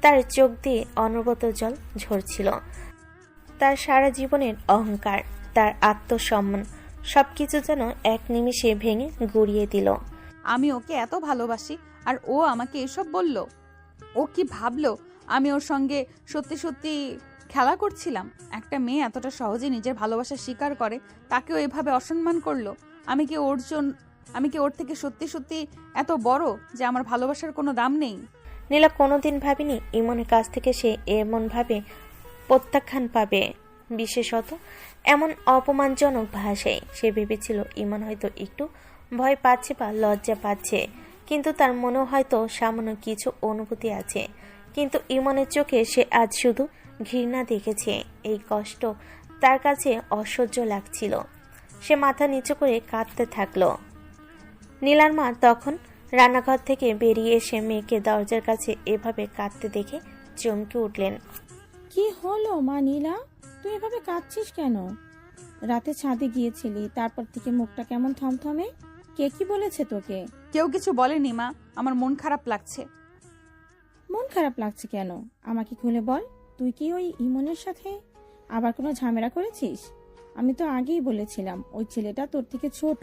তার চোখ দিয়ে অনবরত জল ঝরছিল। তার সারা জীবনের অহংকার, তার আত্মসম্মান সবকিছু যেন এক নিমিষে ভেঙে গুড়িয়ে দিল। আমি ওকে এত ভালোবাসি আর ও আমাকে এসব বলল? ও কি ভাবলো আমি ওর সঙ্গে সত্যি সত্যি খেলা করছিলাম? একটা মেয়ে এতটা সহজে নিজের ভালোবাসা স্বীকার করে, তাকেও এভাবে অসম্মান করলো। আমি কি ওর থেকে সত্যি সত্যি এত বড় যে আমার ভালোবাসার কোনো দাম নেই? নীলা কোনোদিন ভাবেনি ইমনের কাছ থেকে সে এমন ভাবে প্রত্যাখ্যান পাবে, বিশেষত এমন অপমানজনক ভাষায়। সে ভেবেছিল ইমন হয়তো একটু ভয় পাচ্ছে বা লজ্জা পাচ্ছে, কিন্তু তার মনেও হয়তো সামান্য কিছু অনুভূতি আছে। কিন্তু ইমনের চোখে সে আজ শুধু ঘৃণা দেখেছে। এই কষ্ট তার কাছে অসহ্য লাগছিল। সে মাথা নিচু করে কাঁদতে থাকলো। নীলার মা তখন রান্নাঘর থেকে বেরিয়ে এসে মেয়েকে দরজার কাছে এভাবে কাঁদতে দেখে চমকে উঠলেন। কি হলো মা নীলা, তুই এভাবে কাঁদছিস কেন? রাতে ছাদে গিয়েছিলি, তারপর থেকে মুখটা কেমন থমথমে। কে কি বলেছে তোকে? কেউ কিছু বলেনি মা, আমার মন খারাপ লাগছে। মন খারাপ লাগছে কেন? আমাকে খুলে বল। তুই কি ওই ইমনের সাথে আবার কোনো ঝামেলা করেছিস? আমি তো আগেই বলেছিলাম ওই ছেলেটা তোর থেকে ছোট।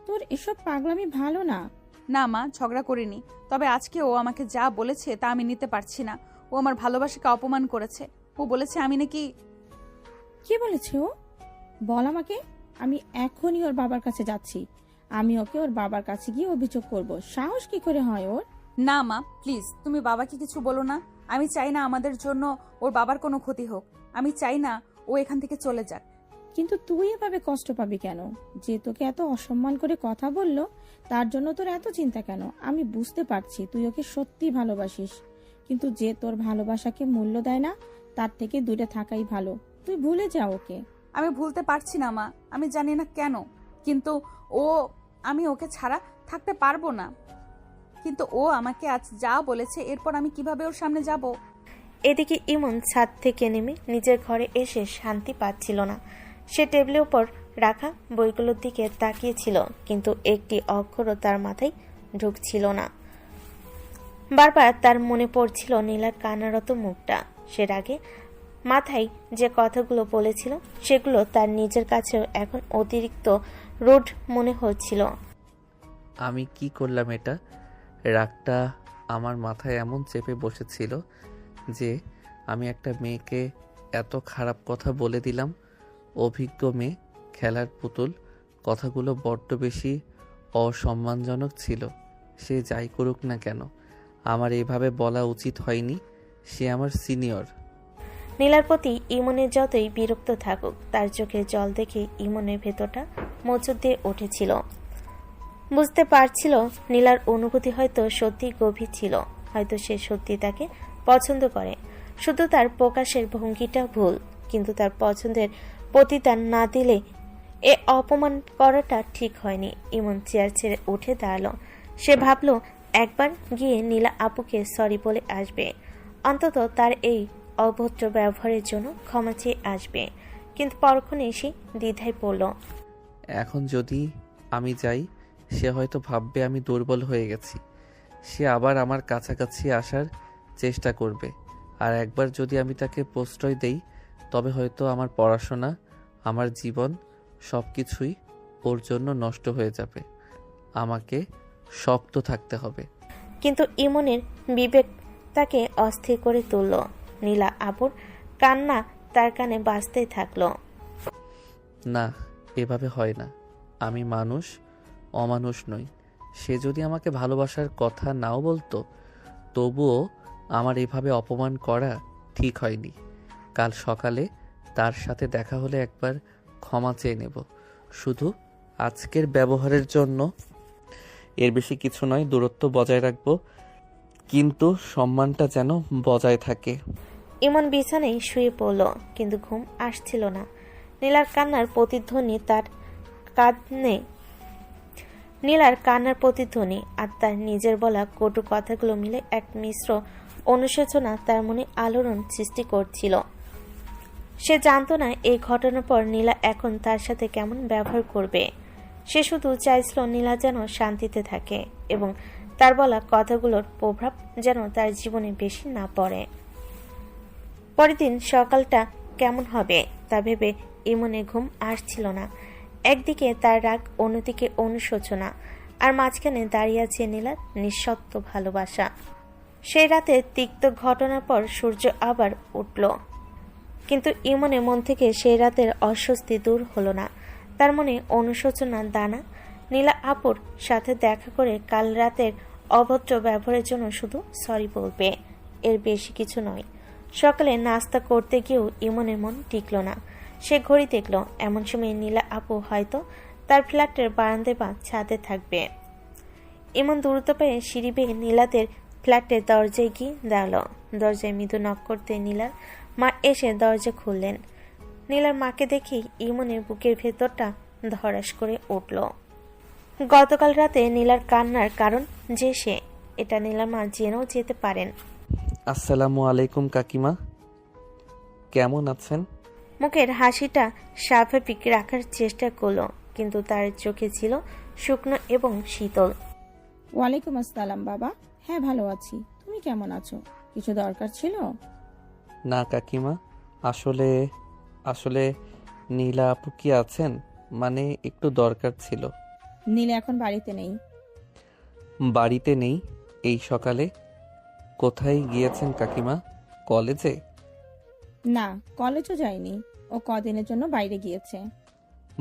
তোর এসব পাগলামি ভালো না। না মা, ঝগড়া করিনি, তবে আজকে ও আমাকে যা বলেছে তা আমি নিতে পারছি না। ও আমার ভালোবাসাকে অপমান করেছে। ও বলেছে আমি নাকি... কি বলেছে ও? বল আমাকে। আমি এখনই ওর বাবার কাছে যাচ্ছি। আমি ওকে ওর বাবার কাছে গিয়ে অভিযোগ করব। সাহস কি করে হয় ওর? না মা, প্লিজ তুমি বাবাকে কিছু বলো না। আমি চাই না আমাদের জন্য ওর বাবার কোনো ক্ষতি হোক। আমি চাই না ও এখান থেকে চলে যাক। কিন্তু তুই এভাবে কষ্ট পাবি কেন? যে তোকে এত অসম্মান করে কথা বললো, তার জন্য তোর এত চিন্তা কেন? আমি বুঝতে পারছি তুই ওকে সত্যি ভালোবাসিস, কিন্তু যে তোর ভালোবাসাকে মূল্য দেয় না, তার থেকে দূরে থাকাই ভালো। তুই ভুলে যা ওকে। আমি ভুলতে পারছি না মা, আমি জানি না কেন, কিন্তু আমি ওকে ছাড়া থাকতে পারবো না। কিন্তু ও আমাকে আজ যা বলেছে, এরপর আমি কিভাবে ওর সামনে যাব? এদিকে ইমন ছাদ থেকে নেমে নিজের ঘরে এসে শান্তি পাচ্ছিল না। সে টেবিলের উপর রাখা বইগুলোর দিকে তাকিয়েছিল, কিন্তু একটি অক্ষরও তার মাথায় ঢুকছিল না। বারবার তার মনে পড়ছিল নীলার কান্নারত মুখটা। সে আগে মাথায় যে কথাগুলো বলেছিল সেগুলো তার নিজের কাছেও এখন অতিরিক্ত রুড মনে হচ্ছিল। আমি কি করলাম এটা? রাগটা আমার মাথায় এমন চেপে বসেছিল যে আমি একটা মেয়েকে এত খারাপ কথা বলে দিলাম। অভিজ্ঞ মেয়ে, খেলার পুতুল, কথাগুলো বড্ড বেশি অসম্মানজনক ছিল। সে যাই করুক না কেন, আমার এইভাবে বলা উচিত হয়নি। সে আমার সিনিয়র। নীলার প্রতি ইমনের যতই বিরক্ত থাকুক, তার চোখে জল দেখে ইমনের ভেতরটা মোচড় দিয়ে উঠেছিল। বুঝতে পারছিল নীলার অনুভূতি হয়তো সত্যি গভীর ছিল। হয়তো সে সত্যি তাকে পছন্দ করে, শুধু তার প্রকাশের ভঙ্গিটা ভুল। কিন্তু তার পছন্দের প্রতিদান না দিলে এ অপমান করাটা ঠিক হয়নি। ইমন চেয়ার ছেড়ে উঠে দাঁড়ালো। সে ভাবল একবার গিয়ে নীলা আপুকে সরি বলে আসবে, অন্তত তার এই অভদ্র ব্যবহারের জন্য ক্ষমা চেয়ে আসবে। কিন্তু পরক্ষণে এসে দ্বিধায় পড়ল। এখন যদি আমি যাই, সে হয়তো ভাববে আমি দুর্বল হয়ে গেছি। সে আবার আমার কাছাকাছি আসার চেষ্টা করবে। আর একবার যদি আমি তাকে প্রশ্রয় দেই, তবে হয়তো আমার পড়াশোনা, আমার জীবন সব কিছুই ওর জন্য নষ্ট হয়ে যাবে। আমাকে শক্ত থাকতে হবে। কিন্তু ইমনের বিবেক তাকে অস্থির করে তুলল। নীলা আপুর কান্না তার কানে বাজতেই থাকলো। না, এভাবে হয় না। আমি মানুষ, অমানুষ নই। সে যদি আমাকে ভালোবাসার কথা নাও বলতো, তবুও আমার এভাবে অপমান করা ঠিক হয়নি। কাল সকালে তার সাথে দেখা হলে একবার ক্ষমা চেয়ে নেব। শুধু আজকের ব্যবহারের জন্য। এর বেশি কিছু নয়, দূরত্ব বজায় রাখবো, কিন্তু সম্মানটা যেন বজায় থাকে। ইমন বিছানায় শুয়ে পড়ল, কিন্তু ঘুম আসছিল না। নীলার কান্নার প্রতিধ্বনি আর তার নিজের বলা কটু কথাগুলো মিলে এক মিশ্র অনুশোচনা তার মনে আলোড়ন সৃষ্টি করছিল। সে জানতো না এই ঘটনার পর নীলা এখন তার সাথে কেমন ব্যবহার করবে। সে শুধু চাইছিল নীলা যেন শান্তিতে থাকে এবং তার বলা কথাগুলোর প্রভাব যেন তার জীবনে বেশি না পড়ে। পরের দিন সকালটা কেমন হবে তা ভেবে ইমনে ঘুম আসছিল না। একদিকে তার রাগ, অন্যদিকে অনুশোচনা, আর মাঝখানে দাঁড়িয়ে আছে নীলার নিঃশর্ত ভালোবাসা। সেই রাতে তিক্ত ঘটনার পর সূর্য আবার উঠল, কিন্তু ইমনের মন থেকে সেই রাতের অস্বস্তি দূর হলো না। তার মনে অনুশোচনা দানা। নীলা আপুর সাথে দেখা করে কাল রাতের অভদ্র ব্যবহারের জন্য শুধু সরি বলবে, এর বেশি কিছু নয়। সকালে নাস্তা করতে গিয়েও ইমনের মন টিকল না। সে ঘড়ি দেখল, এমন সময় নীলা আপু হয়তো তার ফ্ল্যাটের বারান্দায় বা ছাদে থাকবে। ইমন দ্রুত পেয়ে সিঁড়ি বেয়ে নীলাদের ফ্ল্যাটের দরজায় গিয়ে দাঁড়ালো। দরজায় মৃদু নক করতে নীলার মা এসে দরজা খুললেন। নীলার মাকে দেখেই ইমনের বুকের ভেতরটা ধড়াস করে উঠল। গতকাল রাতে নীলার কান্নার কারণ যে সে, এটা নীলার মা জেনেও যেতে পারেন। আসসালামু আলাইকুম কাকিমা, কেমন আছেন? মুখের হাসিটা স্বাভাবিক রাখার চেষ্টা করলো, কিন্তু তার চোখে ছিল শুকনো এবং শীতল। ওয়ালাইকুম আসসালাম বাবা। হ্যাঁ, ভালো আছি। তুমি কেমন আছো? কিছু দরকার ছিল? না কাকিমা, আসলে আসলে নীলা আপু কি আছেন? মানে একটু দরকার ছিল। নীলা এখন বাড়িতে নেই। বাড়িতে নেই? এই সকালে কোথায় গিয়েছেন কাকিমা? কলেজে? না, কলেজও যায়নি। ও কদিনের জন্য বাইরে গিয়েছে।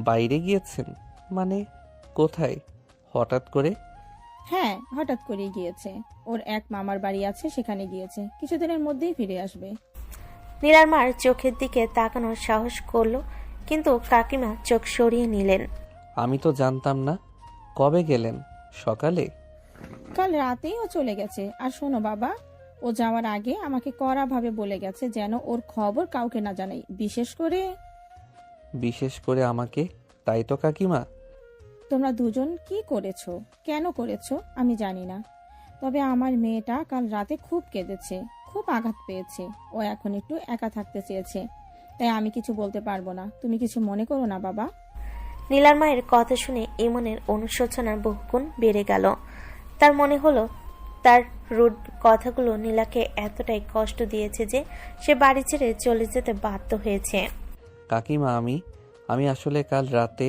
বাইরে গিয়েছেন মানে কোথায় হঠাৎ করে? হ্যাঁ, হঠাৎ করেই গিয়েছে। ওর এক মামার বাড়ি আছে, সেখানে গিয়েছে। কিছুদিনের মধ্যেই ফিরে আসবে। নীলার মার চোখের দিকে তাকানোর সাহস করলো, কিন্তু কাকিমা চোখ সরিয়ে নিলেন। আমি তো জানতাম না। কবে গেলেন? সকালে? কাল রাতেই ও চলে গেছে। আর শোনো বাবা, ও যাওয়ার আগে আমাকে কড়াভাবে বলে গেছে যেন ওর খবর কাউকে না জানাই, বিশেষ করে আমাকে। তাই তো কাকিমা? তোমরা দুজন কি করেছো, কেন করেছো আমি জানি না, তবে আমার মেয়েটা কাল রাতে খুব কেঁদেছে, খুব আঘাত পেয়েছে। ও এখন একটু একা থাকতে চেয়েছে, তাই আমি কিছু বলতে পারবো না। তুমি কিছু মনে করো না বাবা। নীলার মায়ের কথা শুনে ইমনের অনুশোচনার বহুগুণ বেড়ে গেল। তার মনে হলো তার রুড কথাগুলো নীলাকে এতটাই কষ্ট দিয়েছে যে সে বাড়ি ছেড়ে চলে যেতে বাধ্য হয়েছে। কাকিমা, আমি আসলে কাল রাতে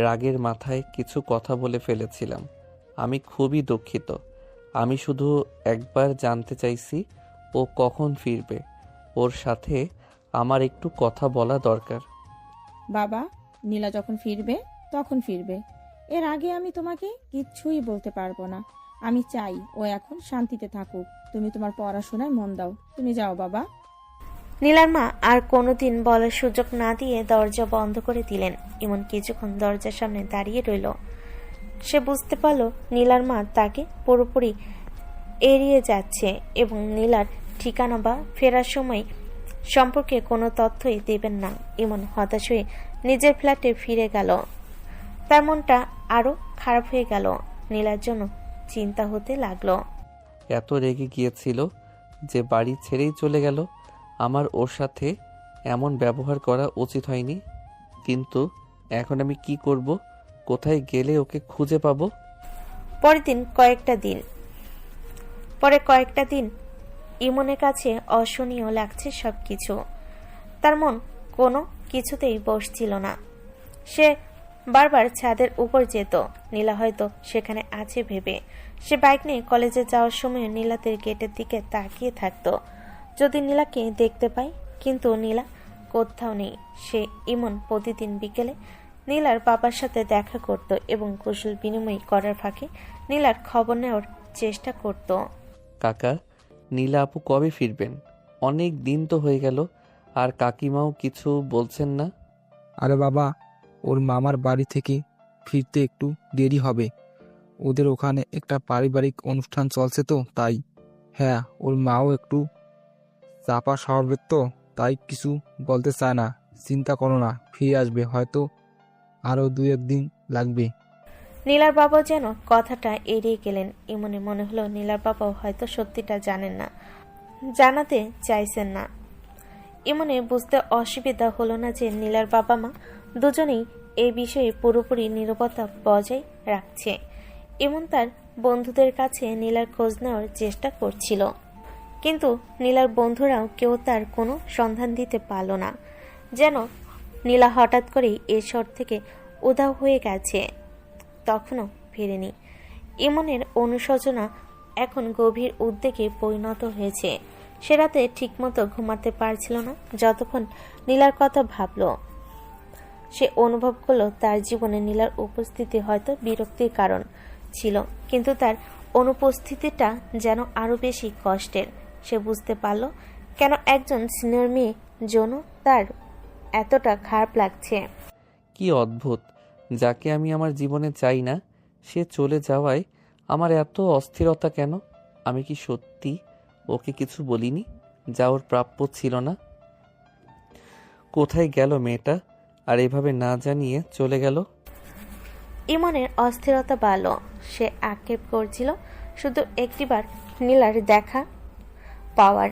রাগের মাথায় কিছু কথা বলে ফেলেছিলাম। আমি খুবই দুঃখিত। আমি শুধু একবার জানতে চাইছি ও কখন ফিরবে। ওর সাথে আমার একটু কথা বলা দরকার। বাবা, নীলা যখন ফিরবে তখন ফিরবে। এর আগে আমি তোমাকে কিচ্ছুই বলতে পারবো না। আমি চাই ও এখন শান্তিতে থাকুক। তুমি তোমার পড়াশোনায় মন দাও। তুমি যাও বাবা। নীলার মা আর কোনোদিন বলার সুযোগ না দিয়ে দরজা বন্ধ করে দিলেন। ইমন কিছুক্ষণ দরজার সামনে দাঁড়িয়ে রইল। সে বুঝতে পারল নীলার মা তাকে পুরোপুরি এড়িয়ে যাচ্ছে এবং নীলার ঠিকানা বা ফেরার সময় সম্পর্কে কোনো তথ্যই দেবেন না। ইমন হতাশ হয়ে নিজের ফ্ল্যাটে ফিরে গেল। তার মনটা আরো খারাপ হয়ে গেল। নীলার জন্য চিন্তা হতে লাগলো। এত রেগে গিয়েছিল যে বাড়ি ছেড়েই চলে গেল। আমার ওর সাথে এমন ব্যবহার করা উচিত হয়নি। কিন্তু এখন আমি কি করব? কোথায় গেলে ওকে খুঁজে পাবো? পরে কয়েকটা দিন ইমনের কাছে অসহনীয় লাগছে সবকিছু। তার মন কোনো কিছুতেই বসছিল না। সে বারবার ছাদের উপর যেত, নীলা হয়তো সেখানে আছে ভেবে। সে বাইক নিয়ে কলেজে যাওয়ার সময় নীলাদের গেটের দিকে তাকিয়ে থাকতো, যদি নীলাকে দেখতে পায়। কিন্তু নীলা কোথাও নেই। ইমন প্রতিদিন বিকেলে নীলার বাবার সাথে দেখা করত এবং কুশল বিনিময় করার ফাঁকে নীলার খবর নেওয়ার চেষ্টা করত। কাকা, নীলা আপু কবে ফিরবেন? অনেক দিন তো হয়ে গেল, আর কাকিমাও কিছু বলছেন না। আরে বাবা, ওর মামার বাড়ি থেকে ফিরতে একটু দেরি হবে। ওদের ওখানে একটা পারিবারিক অনুষ্ঠান চলছে তো তাই। হ্যাঁ, ওর মাও একটু চাপা স্বভাবের তো, তাই কিছু বলতে চায় না। চিন্তা করো না, ফিরে আসবে, হয়তো আরও 2-1 দিন লাগবে। নীলার বাবা যেন কথাটা এড়িয়ে গেলেন। ইমনে মনে হলো নীলার বাবাও হয়তো সত্যিটা জানেন না, জানাতে চাইছেন না। ইমনে বুঝতে অসুবিধা হলো না যে নীলার বাবা মা দুজনেই এই বিষয়ে পুরোপুরি নীরবতা বজায় রাখছে। ইমন তার বন্ধুদের কাছে নীলার খোঁজ নেওয়ার চেষ্টা করছিল, কিন্তু নীলার বন্ধুরাও কেউ তার কোনো সন্ধান দিতে পারল না। যেন নীলা হঠাৎ করেই এ শহর থেকে উধাও হয়ে গেছে, তখনও ফেরেনি। ইমনের অনুশোচনা এখন গভীর উদ্বেগে পরিণত হয়েছে। সে রাতে ঠিকমতো ঘুমাতে পারছিল না যতক্ষণ নীলার কথা ভাবল। সে অনুভব করলো তার জীবনে নীলার উপস্থিতি হয়তো বিরক্তির কারণ ছিল, কিন্তু তার অনুপস্থিতিটা যেন আরো বেশি কষ্টের। সে বুঝতে পারল কেন একজন সিনিয়র মেয়ে জন্য তার এতটা খারাপ লাগছে। কি অদ্ভুত, যাকে আমি আমার জীবনে চাই না সে চলে যাওয়ায় আমার এত অস্থিরতা কেন? আমি কি সত্যি ওকে কিছু বলিনি যা ওর প্রাপ্য ছিল না? কোথায় গেল মেয়েটা, আর এভাবে না জানিয়ে চলে গেল? ইমনের অস্থিরতা বাড়ল। সে আক্ষেপ করছিল শুধু একটিবার নীলার দেখা পাওয়ার।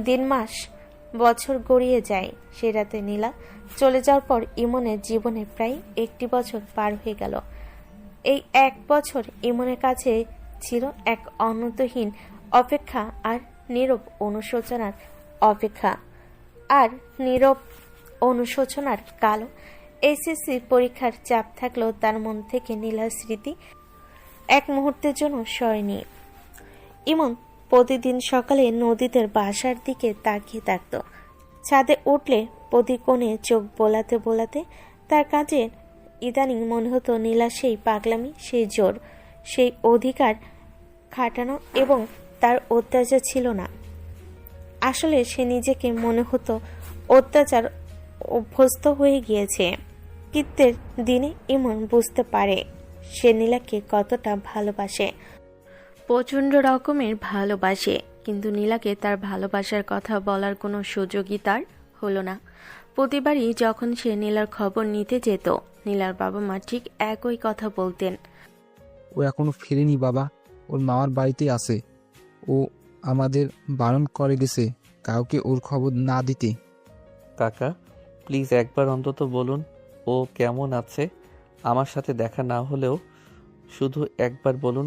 দিন মাস বছর গড়িয়ে যায়। সে রাতে নীলা চলে যাওয়ার পর ইমনের জীবনে প্রায় 1 বছর পার হয়ে গেল। এই 1 বছর ইমনের কাছে ছিল এক অন্তহীন অপেক্ষা আর নীরব অনুশোচনার অপেক্ষা আর নীরব অনুশোচনার কালো। এসএসসি পরীক্ষার চাপ থাকলেও তার মন থেকে নীলার স্মৃতি এক মুহূর্তের জন্য সরেনি। ইমন প্রতিদিন সকালে নদীদের বাসার দিকে তাকিয়ে থাকত। ছাদে উঠলে প্রতি কোণে চোখ বোলাতে বোলাতে তার কাজে ইদানিং মনে হতো নীলা সেই পাগলামি, সেই জোর, সেই অধিকার খাটানো এবং তার অত্যাচার ছিল না। আসলে সে নিজেকে মনে হতো অত্যাচার অভ্যস্ত হয়ে গিয়েছে। কৃত্যের দিনে ইমন বুঝতে পারে সে নীলাকে কতটা ভালোবাসে, প্রচণ্ড রকমের ভালোবাসে। কিন্তু নীলাকে তার ভালোবাসার কথা বলার কোনো সুযোগই তার হলো না। প্রতিবারই যখন সে নীলার খবর নিতে যেত, নীলার বাবা মা ঠিক একই কথা বলতেন। ও এখনো ফেরেনি বাবা, ওর মামার বাড়িতেই আছে। ও আমাদের বারণ করে গেছে কাউকে ওর খবর না দিতে। কাকা, প্লিজ একবার অন্তত বলুন ও কেমন আছে। আমার সাথে দেখা না হলেও শুধু একবার বলুন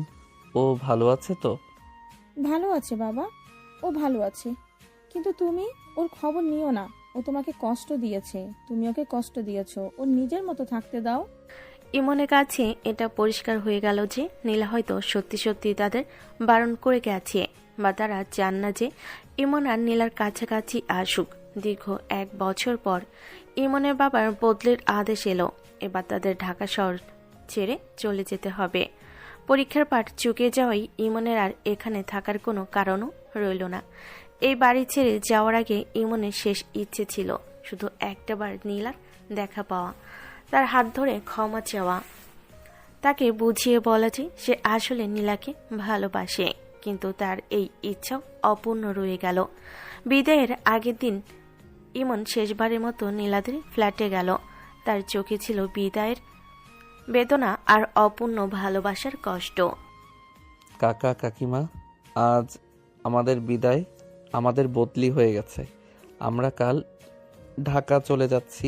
ও ভালো আছে তো। ভালো আছে বাবা, ও ভালো আছে, কিন্তু তুমি ওর খবর নিও না। ও তোমাকে কষ্ট দিয়েছে, তুমি ওকে কষ্ট দিয়েছো। ওর নিজের মতো থাকতে দাও। ইমনের কাছে এটা পরিষ্কার হয়ে গেল যে নীলা হয়তো সত্যি সত্যি তাদের বারণ করে গেছে, বা তারা চান না যে ইমন আর নীলার কাছাকাছি আসুক। দীর্ঘ 1 বছর পর ইমনের বাবার বদলির আদেশ এলো। এবার তাদের ঢাকা শহর ছেড়ে চলে যেতে হবে। পরীক্ষার পাঠ চুকে যাওয়ায় ইমনের আর এখানে থাকার কোনো কারণও রইল না। এই বাড়ি ছেড়ে যাওয়ার আগে ইমনের শেষ ইচ্ছে ছিল শুধু একটাবার নীলার দেখা পাওয়া, তার হাত ধরে ক্ষমা চাওয়া, তাকে বুঝিয়ে বলা যে সে আসলে নীলাকে ভালোবাসে। কিন্তু তার এই ইচ্ছাও অপূর্ণ রয়ে গেল। বিদায়ের আগের দিন ইমন শেষবারের মতো নীলাদের ফ্ল্যাটে গেল। তার চোখে ছিল বিদায়ের বেদনা আর অপূর্ণ ভালোবাসার কষ্ট। কাকা কাকিমা, আজ আমাদের বিদায়, আমাদের বদলি হয়ে গেছে। আমরা কাল ঢাকা চলে যাচ্ছি।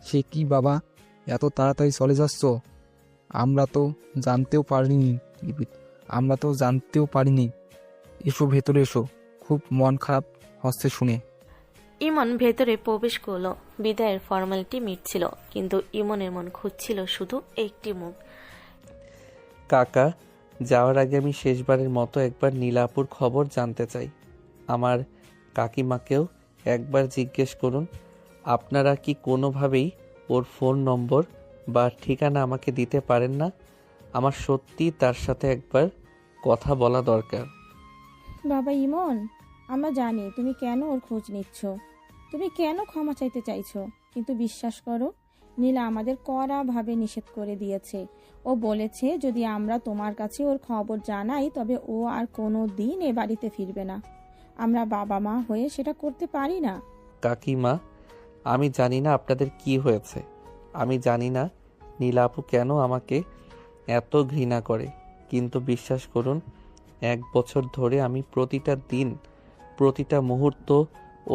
সে কি বাবা, এত তাড়াতাড়ি চলে যাচ্ছ? আমরা তো জানতেও পারিনি। আমরা তো জানতেও পারিনি। এসো, ভেতরে এসো। খুব মন খারাপ হচ্ছে শুনে। ইমন ভেতরে প্রবেশ করলো। বিদায়ের ফর্মালিটি মিটছিল, কিন্তু ইমনের মন খুঁজছিল শুধু একটি মুখ। কাকা, যাওয়ার আগে আমি শেষবারের মতো একবার নীলাপুর খবর জানতে চাই। আমার কাকিমাকেও একবার জিজ্ঞেস করুন। আপনারা কি কোনোভাবেই ওর ফোন নম্বর বা ঠিকানা আমাকে দিতে পারেন না? আমার সত্যি তার সাথে একবার কথা বলা দরকার। বাবা ইমন, আমরা জানি তুমি কেন ওর খোঁজ নিচ্ছ, তুমি কেন ক্ষমা চাইতে চাইছো, কিন্তু বিশ্বাস করো, নীলা আমাদের কড়াভাবে নিষেধ করে দিয়েছে। ও বলেছে যদি আমরা তোমার কাছে ওর খবর জানাই তবে ও আর কোনো দিন এ বাড়িতে ফিরবে না। আমরা বাবা মা হয়ে সেটা করতে পারি না। কাকিমা, আমি জানি না আপনাদের কি হয়েছে। আমি জানি না নীলাপু কেন আমাকে এত ঘৃণা করে, কিন্তু বিশ্বাস করুন, 1 বছর ধরে আমি প্রতিটা দিন, প্রতিটা মুহূর্ত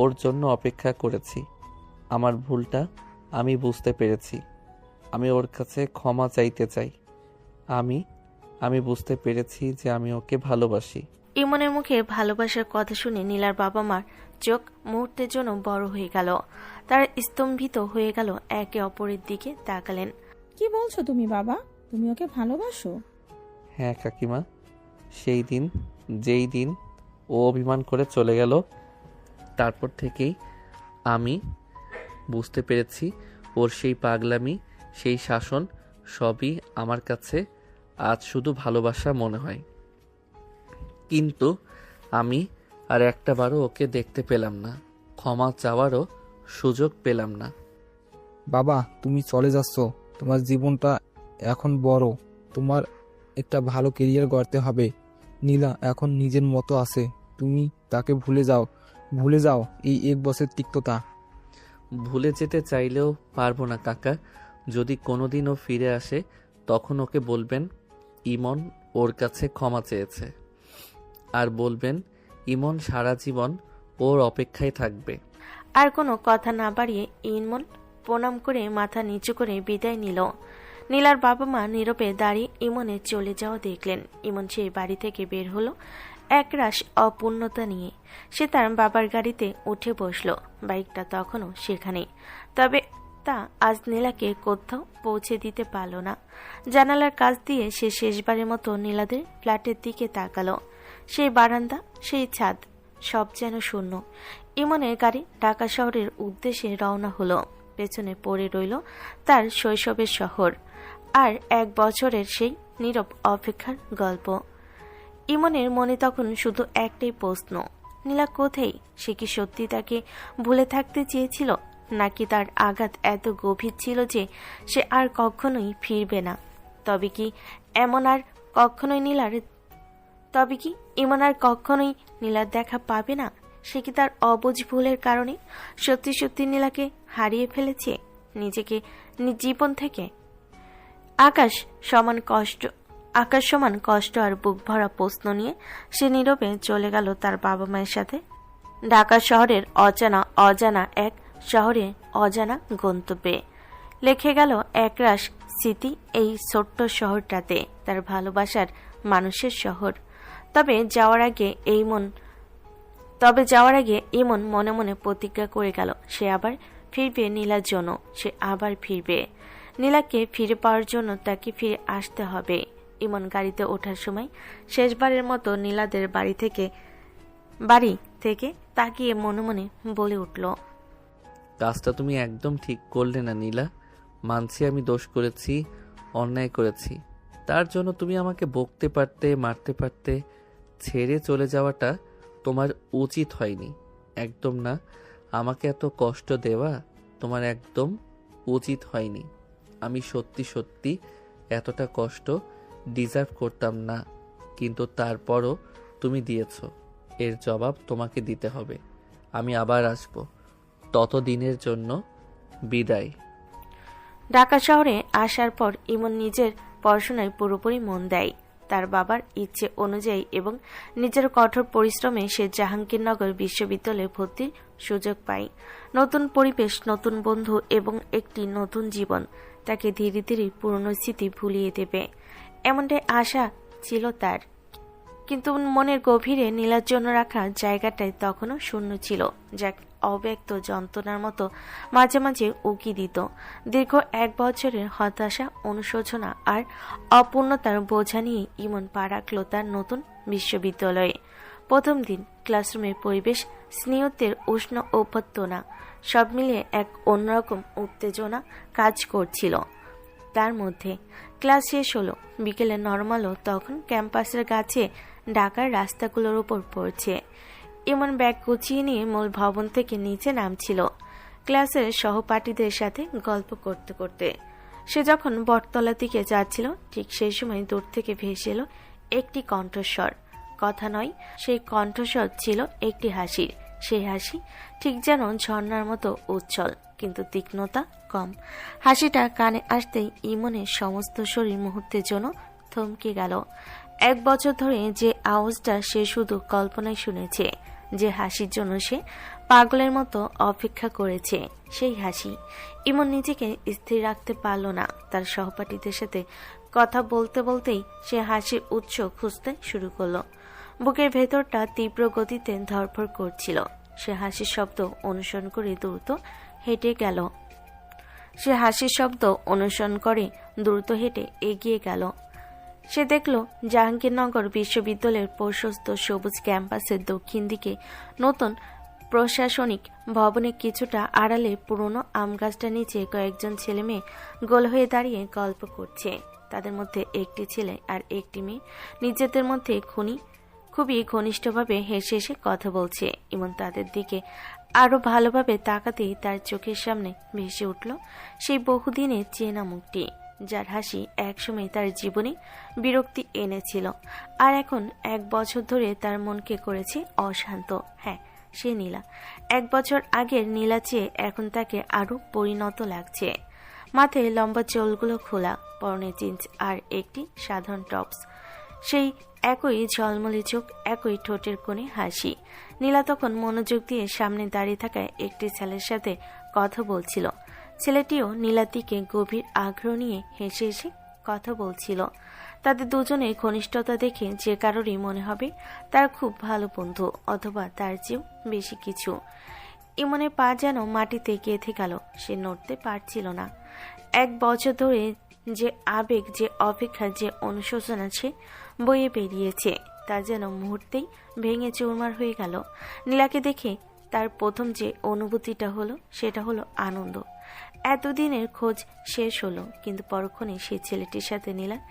ওর জন্য অপেক্ষা করেছি। আমার ভুলটা আমি বুঝতে পেরেছি। আমি ওর কাছে ক্ষমা চাইতে চাই। আমি বুঝতে পেরেছি যে আমি ওকে ভালোবাসি। ইমনের মুখে ভালোবাসার কথা শুনে নীলার বাবা মার চোখ মুহূর্তের জন্য বড় হয়ে গেল। তারা স্তম্ভিত হয়ে গেল, একে অপরের দিকে তাকালেন। কি বলছো তুমি বাবা, তুমি ওকে ভালোবাসো? হ্যাঁ কাকিমা, যেই দিন ও অভিমান করে চলে গেল, তারপর থেকেই আমি বুঝতে পেরেছি ওর সেই পাগলামি, সেই শাসন সবই আমার কাছে আজ শুধু ভালোবাসা মনে হয়। কিন্তু আমি আর একটাবারও ওকে দেখতে পেলাম না, ক্ষমা চাওয়ারও সুযোগ পেলাম না। বাবা, তুমি চলে যাচ্ছ। তোমার জীবনটা এখন বড়। তোমার একটা ভালো কেরিয়ার গড়তে হবে। নীলা এখন নিজের মতো আছে। তুমি তাকে ভুলে যাও। ভুলে যাও এই 1 বছর তিক্ততা। ভুলে যেতে চাইলেও পারবো না কাকা। যদি কোনোদিন ও ফিরে আসে, তখন ওকে বলবেন ইমন ওর কাছে ক্ষমা চেয়েছে, আর বলবেন ইমন সারা জীবন ওর অপেক্ষায় থাকবে। আর কোনো কথা না বাড়িয়ে ইমন প্রণাম করে মাথা নিচু করে বিদায় নিল। নীলার বাবা মা নীরবে দাঁড়িয়ে ইমনের চলে যাওয়া দেখলেন। ইমন সেই বাড়ি থেকে বের হলো একরাশ অপূর্ণতা নিয়ে। সে তার বাবার গাড়িতে উঠে বসল। বাইকটা তখনও সেখানে, তবে তা আজ নীলাকে কোথাও পৌঁছে দিতে পারল না। জানালার কাছ দিয়ে সে শেষবারের মতো নীলাদের ফ্ল্যাটের দিকে তাকালো। সেই বারান্দা, সেই ছাদ, সব যেন শূন্য। ইমনের গাড়ি ঢাকা শহরের উদ্দেশ্যে রওনা হলো। পেছনে পড়ে রইল তার শৈশবের শহর আর 1 বছরের সেই নীরব অপেক্ষার গল্প। ইমনের মনে তখন শুধু একটাই প্রশ্ন, নীলা কোথায়? সে কি সত্যি তাকে ভুলে থাকতে চেয়েছিল, নাকি তার আঘাত এত গভীর ছিল যে সে আর কখনোই ফিরবে না? তবে কি ইমন আর কখনোই নীলার দেখা পাবে না? সে কি তার অবুঝ ভুলের কারণে সত্যি সত্যি নীলাকে হারিয়ে ফেলেছে নিজেকে জীবন থেকে? আকাশ সমান কষ্ট আর বুক ভরা প্রশ্ন নিয়ে সে নীরবে চলে গেল তার বাবা মায়ের সাথে ঢাকা শহরের অজানা এক শহরে, অজানা গন্তব্যে। লেখে গেল একরাশ স্মৃতি এই ছোট্ট শহরটাতে, তার ভালোবাসার মানুষের শহর। তবে যাওয়ার আগে ইমন মনে মনে প্রতিজ্ঞা করে গেল, সে আবার ফিরবে নীলার জন্য। সে আবার ফিরবে নীলাকে ফিরে পাওয়ার জন্য। তাকে ফিরে আসতে হবে। ইমন গাড়িতে ওঠার সময় শেষবারের মতো নীলাদের বাড়ি থেকে তাকিয়ে মনে মনে বলে উঠল, কাজটা তুমি একদম ঠিক করলে না নীলা। মানছি আমি দোষ করেছি, অন্যায় করেছি। তার জন্য তুমি আমাকে বকতে পারতে, মারতে পারতে। ছেড়ে চলে যাওয়াটা তোমার উচিত হয়নি, একদম না। আমাকে এত কষ্ট দেওয়া তোমার একদম উচিত হয়নি। আমি সত্যি এতটা কষ্ট ডিজার্ভ করতাম না, কিন্তু তারপরও তুমি দিয়েছ। এর জবাব তোমাকে দিতে হবে। আমি আবার আসব, ততদিনের জন্য বিদায়। ঢাকা শহরে আসার পর ইমন নিজের পড়াশোনায় পুরোপুরি মন দেয়। তার বাবার ইচ্ছে অনুযায়ী এবং নিজের কঠোর পরিশ্রমে সে জাহাঙ্গীরনগর বিশ্ববিদ্যালয়ে ভর্তির সুযোগ পায়। নতুন পরিবেশ, নতুন বন্ধু এবং একটি নতুন জীবন তাকে ধীরে ধীরে পুরনো স্মৃতি ভুলিয়ে দেবে, এমনটাই আশা ছিল তার। কিন্তু মনের গভীরে নীলার জন্য রাখা জায়গাটাই তখনও শূন্য ছিল, যা অব্যক্ত যন্ত্রণার মতো মাঝে মাঝে উকি দিত। দীর্ঘ 1 বছরের হতাশা, অনুশোচনা আর অপূর্ণতার বোঝা নিয়ে ইমন পা রাখল তার নতুন বিশ্ববিদ্যালয়ে। প্রথম দিন ক্লাসরুমের পরিবেশ, স্নেহতের উষ্ণ অভ্যর্থনা, সব মিলিয়ে এক অন্যরকম উত্তেজনা কাজ করছিল তার মধ্যে। ক্লাস শেষ হলো, বিকেলে নরমালও তখন ক্যাম্পাসের গাছে ঢাকার রাস্তাগুলোর উপর পড়ছে। ইমন ব্যাগ গুছিয়ে নিয়ে মূল ভবন থেকে নিচে নামছিল, ক্লাসের সহপাঠীদের সাথে গল্প করতে করতে। সে যখন বটতলার দিকে যাচ্ছিল, ঠিক সেই সময় দূর থেকে ভেসে এলো একটি কণ্ঠস্বর। কথা নয়, সেই কণ্ঠস্বর ছিল একটি হাসির। সেই হাসি ঠিক যেন ঝর্ণার মতো উজ্জ্বল, কিন্তু তীক্ষ্ণতা কম। হাসিটা কানে আসতেই ইমনের সমস্ত শরীর মুহূর্তের জন্য থমকে গেল। 1 বছর ধরে যে আওয়াজটা সে শুধু কল্পনায় শুনেছে, যে হাসির জন্য সে পাগলের মতো অপেক্ষা করেছে, সেই হাসি। ইমন নিজেকে স্থির রাখতে পারল না। তার সহপাঠীদের সাথে কথা বলতে বলতেই সে হাসির উৎস খুঁজতে শুরু করলো। বুকের ভেতরটা তীব্র গতিতে ধড়ফড় করছিল। সে হাসির শব্দ অনুসরণ করে দ্রুত হেঁটে গেল। এগিয়ে গেল। সে দেখল জাহাঙ্গীরনগর বিশ্ববিদ্যালয়ের প্রশস্ত সবুজ ক্যাম্পাসের দক্ষিণ দিকে নতুন প্রশাসনিক ভবনে কিছুটা আড়ালে পুরনো আম গাছটা নিচে কয়েকজন ছেলে মেয়ে গোল হয়ে দাঁড়িয়ে গল্প করছে। তাদের মধ্যে একটি ছেলে আর একটি মেয়ে নিজেদের মধ্যে খুবই ঘনিষ্ঠভাবে হেসে হেসে কথা বলছে। ইমন তাদের দিকে আরো ভালোভাবে তাকাতেই তার চোখের সামনে ভেসে উঠল সেই বহুদিনের চেনা মুখটি, যার হাসি একসময় তার জীবনে বিরক্তি এনেছিল, আর এখন 1 বছর ধরে তার মনকে করেছে অশান্ত। হ্যাঁ, সে নীলা। 1 বছর আগের নীলা চেয়ে এখন তাকে আরো পরিণত লাগছে। মাথায় লম্বা চুলগুলো খোলা, পরনে জিন্স আর একটি সাধারণ টপস। সেই একই ঝলমলে চোখ, একই ঠোঁটের কোণে হাসি। নীলা তখন মনোযোগ দিয়ে সামনে দাঁড়িয়ে থাকা একটি ছেলের সাথে কথা বলছিল। ছেলেটিও নীলার দিকে গভীর আগ্রহ নিয়ে হেসে হেসে কথা বলছিল। তাদের দুজনের ঘনিষ্ঠতা দেখে যে কারোরই মনে হবে তার খুব ভালো বন্ধু, অথবা তার চেয়েও বেশি কিছু। ইমনের পা যেন মাটিতে গেঁথে গেল, সে নড়তে পারছিল না। 1 বছর ধরে যে আবেগ, যে অপেক্ষা, যে অনুশোচনা সে বয়ে বেরিয়েছে, তা যেন মুহূর্তেই ভেঙে চুরমার হয়ে গেল। নীলাকে দেখে তার প্রথম যে অনুভূতিটা হলো, সেটা হলো আনন্দ। এতদিনের খোঁজ শেষ হলো, কিন্তু পরক্ষণে সেই ছেলেটির সাথে নীলার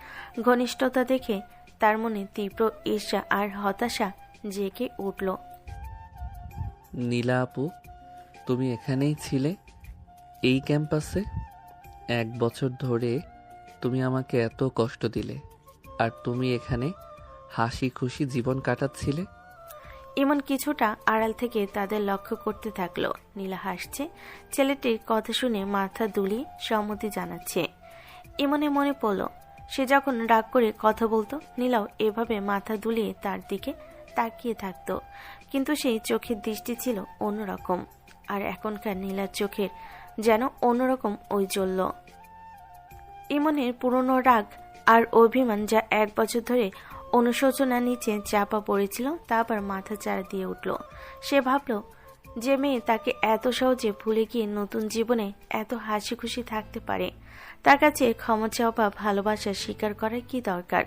ঘনিষ্ঠতা দেখে তার মনে তীব্র ঈর্ষা আর হতাশা জেগে উঠল। নীলা আপু, তুমি এখানেই ছিলে, এই ক্যাম্পাসে? 1 বছর ধরে তুমি আমাকে এত কষ্ট দিলে, আর তুমি এখানে হাসি খুশি জীবন কাটাচ্ছিলে। ইমন কিছুটা আড়াল থেকে তাদের লক্ষ্য করতে থাকলো। নীলা হাসছে, ছেলেটির কথা শুনে মাথা দুলিয়ে সম্মতি জানাচ্ছে। ইমনে মনে পড়ল, সে যখন রাগ করে কথা বলতো, নীলাও এভাবে মাথা দুলিয়ে তার দিকে তাকিয়ে থাকতো, কিন্তু সেই চোখের দৃষ্টি ছিল অন্যরকম। আর এখনকার নীলার চোখের যেন অন্যরকম ঔজ্জ্বল্য। ইমনের পুরনো রাগ আর অভিমান, যা 1 বছর ধরে অনুশোচনা নিচে চাপা পড়েছিল, তা আবার মাথা চাড়া দিয়ে উঠল। সে ভাবল, যে মেয়ে তাকে এত সহজে ভুলে গিয়ে নতুন জীবনে এত হাসি খুশি থাকতে পারে, তার কাছে ক্ষমা চাওয়া বা ভালোবাসা স্বীকার করার কি দরকার।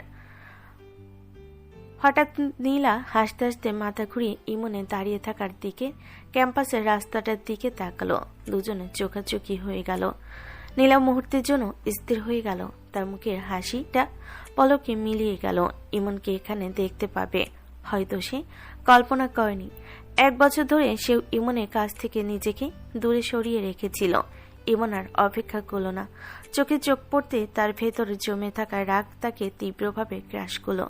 হঠাৎ নীলা হাসতে হাসতে মাথা ঘুরিয়ে ইমনে দাঁড়িয়ে থাকার দিকে, ক্যাম্পাসের রাস্তাটার দিকে তাকালো। দুজনে চোখাচোখি হয়ে গেল। নীলা মুহূর্তের জন্য স্থির হয়ে গেল। তার মুখের হাসিটা পলকে মিলিয়ে গেল। ইমনকে এখানে দেখতে পাবে হয়তো সে কল্পনা করেনি। 1 বছর ধরে সেও ইমনের কাছ থেকে নিজেকে দূরে সরিয়ে রেখেছিল। ইমন আর অপেক্ষা করল না। চোখে চোখ পড়তে তার ভেতরে জমে থাকা রাগ তাকে তীব্রভাবে গ্রাস করল।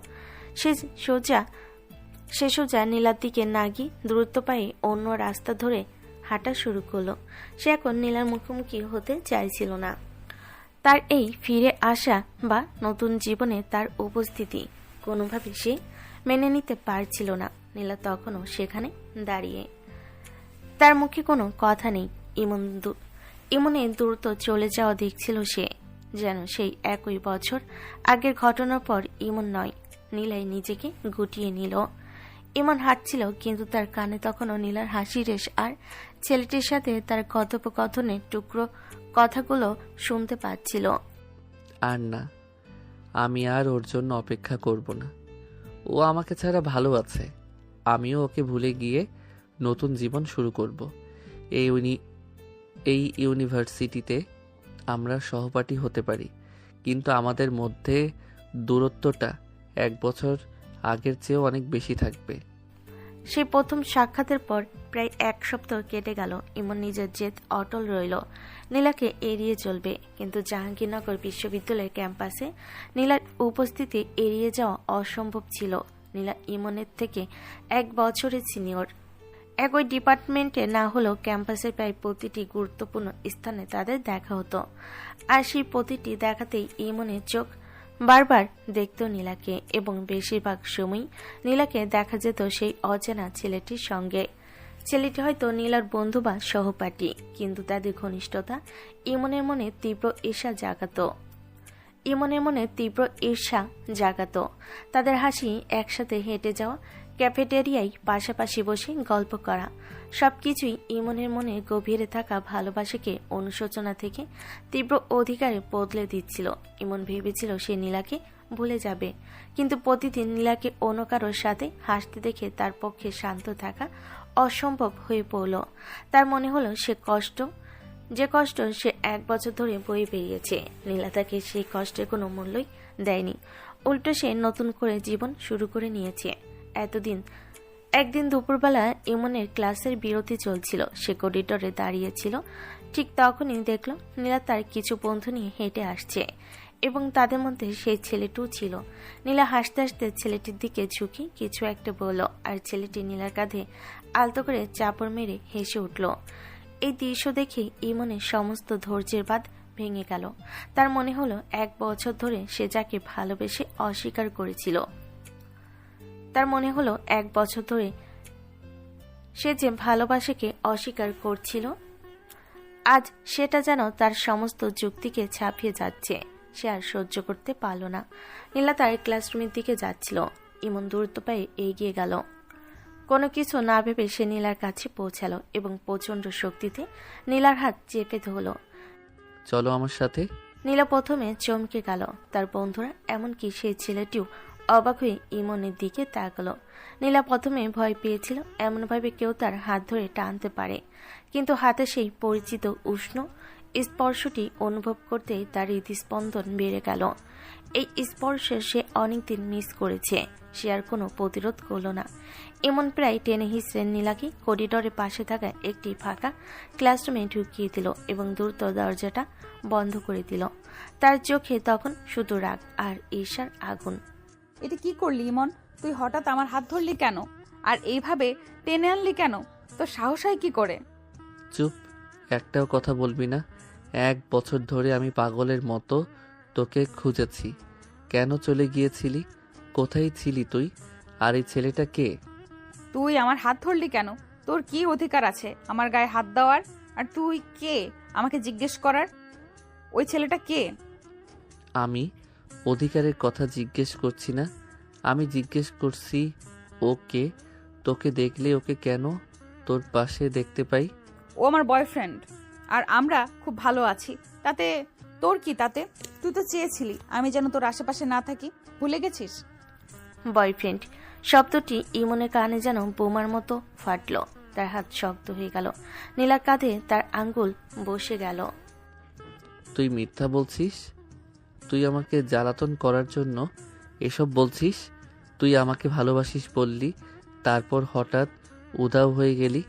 সে সোজা নীলার দিকে না গিয়ে দ্রুত পায়ে অন্য রাস্তা ধরে হাঁটা শুরু করলো। সে এখন নীলার মুখোমুখি হতে চাইছিল না। তার এই ফিরে আসা বা নতুন জীবনে তার উপস্থিতি কোনোভাবে সে মেনে নিতে পারছিল না। নীলা তখনও সেখানে দাঁড়িয়ে, তার মুখে কোনো কথা নেই। ইমনে দ্রুত চলে যাওয়া দেখছিল সে, যেন সেই একই বছর আগের ঘটনার পর ইমন নয়। নীলাই নিজেকে গুটিয়ে নিল। ইমন হাঁটছিল, কিন্তু তার কানে তখনও নীলার হাসি রেশ আর ছেলেটির সাথে তার কথোপকথনের টুকরো কথাগুলো শুনতে পাচ্ছিল। আর না, আমি আর ওর জন্য অপেক্ষা করব না। ও আমাকে ছাড়া ভালো আছে, আমিও ওকে ভুলে গিয়ে নতুন জীবন শুরু করব। এই ইউনিভার্সিটিতে আমরা সহপাঠী হতে পারি, কিন্তু আমাদের মধ্যে দূরত্বটা 1 বছর আগের চেয়েও অনেক বেশি থাকবে। সেই প্রথম সাক্ষাতের পর প্রায় 1 সপ্তাহ কেটে গেল। ইমন নিজের জেদ অটল রইল, নীলাকে এড়িয়ে চলবে। কিন্তু জাহাঙ্গীরনগর বিশ্ববিদ্যালয়ের ক্যাম্পাসে নীলার উপস্থিতি এড়িয়ে যাওয়া অসম্ভব ছিল। নীলা ইমনের থেকে 1 বছরের সিনিয়র। একই ডিপার্টমেন্টে না হলেও ক্যাম্পাসের প্রায় প্রতিটি গুরুত্বপূর্ণ স্থানে তাদের দেখা হতো। আর সেই প্রতিটি দেখাতেই ইমনের চোখ বারবার দেখত নীলাকে, এবং বেশিরভাগ সময় নীলাকে দেখা যেত সেই অচেনা ছেলেটির সঙ্গে। ছেলেটি হয়তো নীলার বন্ধু বা সহপাঠী, কিন্তু তাদের ঘনিষ্ঠতা ইমনের মনে তীব্র ঈর্ষা জাগাতো। তাদের হাসি, একসাথে হেঁটে যাওয়া, ক্যাফেটেরিয়ায় পাশাপাশি বসে গল্প করা, সবকিছুই ইমনের মনে গভীরে থাকা ভালোবাসাকে অনুশোচনা থেকে তীব্র অধিকারে বদলে দিচ্ছিল। ইমন ভেবেছিল সে নীলাকে ভুলে যাবে, কিন্তু প্রতিদিন নীলাকে অন্য কারোর সাথে হাসতে দেখে তার পক্ষে শান্ত থাকা অসম্ভব হয়ে পড়ল। তার মনে হলো যে কষ্ট সে 1 বছর ধরে বয়ে বেরিয়েছে, নীলা তাকে সেই কষ্টের কোনো মূল্যই দেয়নি। উল্টো সে নতুন করে জীবন শুরু করে নিয়েছে। একদিন দুপুরবেলা ইমনের ক্লাসের বিরতি চলছিল। সে করিডোরে দাঁড়িয়েছিল। ঠিক তখনই দেখল নীলা তার কিছু বন্ধু নিয়ে হেঁটে আসছে, এবং তাদের মধ্যে সেই ছেলেটিও ছিল। নীলা হাসতে হাসতে ছেলেটির দিকে ঝুঁকি কিছু একটা বলল, আর ছেলেটি নীলার কাঁধে আলতো করে চাপড় মেরে হেসে উঠল। এই দৃশ্য দেখে ইমনের সমস্ত ধৈর্যের বাঁধ ভেঙে গেল। তার মনে হলো 1 বছর ধরে সে যাকে ভালোবেসে অস্বীকার করেছিল, সে যে ভালোবাসাকে অস্বীকার করছিল, আজ সেটা যেন তার সমস্ত যুক্তিকে ছাপিয়ে যাচ্ছে। সে আর সহ্য করতে পারল না। নীলা তার ক্লাসরুমের দিকে যাচ্ছিল। ইমন দ্রুত পায়ে এগিয়ে গেল। কোনো কিছু না ভেবে সে নীলার কাছে পৌঁছালো এবং প্রচন্ড শক্তিতে নীলার হাত চেপে ধরল। চলো আমার সাথে। নীলা প্রথমে চমকে গেল। তার বন্ধুরা, এমনকি সেই ছেলেটিও অবাক হয়ে ইমনের দিকে তাকালো। নীলা প্রথমে ভয় পেয়েছিল, এমনভাবে কেউ তার হাত ধরে টানতে পারে, কিন্তু হাতে সেই পরিচিত উষ্ণ স্পর্শটি অনুভব করতেই তার হৃদস্পন্দন বেড়ে গেল। এই স্পর্শে সে অনেকদিন মিস করেছে। সে আর কোনো প্রতিরোধ করল না। এমন প্রায় টেনে হিসড়ে নীলাকে করিডোরের পাশে থাকা একটি ফাঁকা ক্লাসরুমে ঢুকিয়ে দিল এবং দ্রুত দরজাটা বন্ধ করে দিল। তার চোখে তখন শুধু রাগ আর ঈর্ষার আগুন। এটা কি করলি ইমন? তুই হঠাৎ আমার হাত ধরলি কেন? আর এইভাবে টেনে আনলি কেন? তোর সাহস হয় কি করে? চুপ, একটাও কথা বলবি না। 1 বছর ধরে আমি পাগলের মতো তোকে খুঁজেছি। কেন চলে গিয়েছিলি? কোথায় ছিলি তুই? আর এই ছেলেটা কে? তুই আমার হাত ধরলি কেন? তোর কি অধিকার আছে আমার গায়ে হাত দেওয়ার? আর তুই কে আমাকে জিজ্ঞেস করার? ওই ছেলেটা কে? আমি অধিকারের কথা জিজ্ঞেস করছি না, আমি জিজ্ঞেস করছি ও কে। তোকে দেখলে ওকে কেন তোর পাশে দেখতে পাই? ও আমার বয়ফ্রেন্ড, আর আমরা খুব ভালো আছি। তাতে তোর কি? তাতে তুই তো চেয়েছিলি আমি যেন তোর আশেপাশে না থাকি, ভুলে গেছিস? বয়ফ্রেন্ড শব্দটি ইমনের কানে যেন বোমার মতো ফাটল। তার হাত শক্ত হয়ে গেল। নীলার কাঁধে তার আঙ্গুল বসে গেল। তুই মিথ্যা বলছিস? তুই আমাকে জ্বালাতন করার জন্য এসব বলছিস? তুই আমাকে ভালোবাসিস বললি, তারপর হঠাৎ উধাও হয়ে গেলি,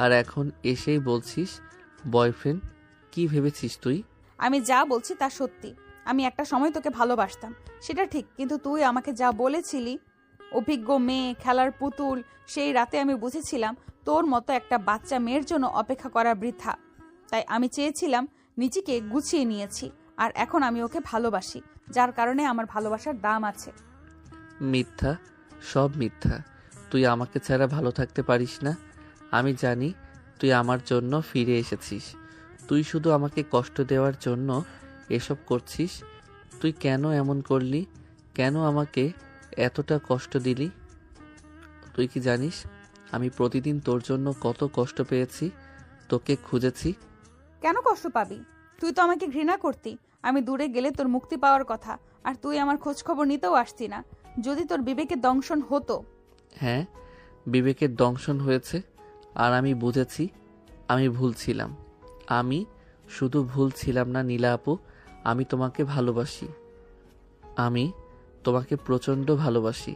আর এখন এসেই বলছিস বয়ফ্রেন্ড। কি ভেবেছিস তুই? আমি যা বলছি তা সত্যি। আমি একটা সময় তোকে ভালোবাসতাম, সেটা ঠিক, কিন্তু তুই আমাকে যা বলেছিলি, অভিজ্ঞ মেয়ে, খেলার পুতুল, সেই রাতে আমি বুঝেছিলাম তোর মতো একটা বাচ্চা মেয়ের জন্য অপেক্ষা করা বৃথা। তাই আমি চেয়েছিলাম, নিজেকে গুছিয়ে নিয়েছি, আর এখন আমি ওকে ভালোবাসি, যার কারণে আমার ভালোবাসার দাম আছে। মিথ্যা, সব মিথ্যা। তুই আমাকে ছাড়া ভালো থাকতে পারিস না। আমি জানি তুই আমার জন্য ফিরে এসেছিস। তুই শুধু আমাকে কষ্ট দেওয়ার জন্য এসব করছিস। তুই কেন এমন করলি? কেন আমাকে এতটা কষ্ট দিলি? তুই কি জানিস আমি প্রতিদিন তোর জন্য কত কষ্ট পেয়েছি, তোকে খুঁজেছি। কেন কষ্ট পাবি? তুই তো আমাকে ঘৃণা করতি। আমি দূরে গেলে তোর মুক্তি পাওয়ার কথা, আর তুই আমার খোঁজ খবর নিতেও আসতি না। যদি তোর বিবেকে দংশন হতো। হ্যাঁ, বিবেকের দংশন হয়েছে, আর আমি বুঝেছি আমি ভুল ছিলাম। আমি শুধু ভুল ছিলাম না নীলা আপু, আমি তোমাকে ভালোবাসি। আমি তোমাকে প্রচণ্ড ভালোবাসি।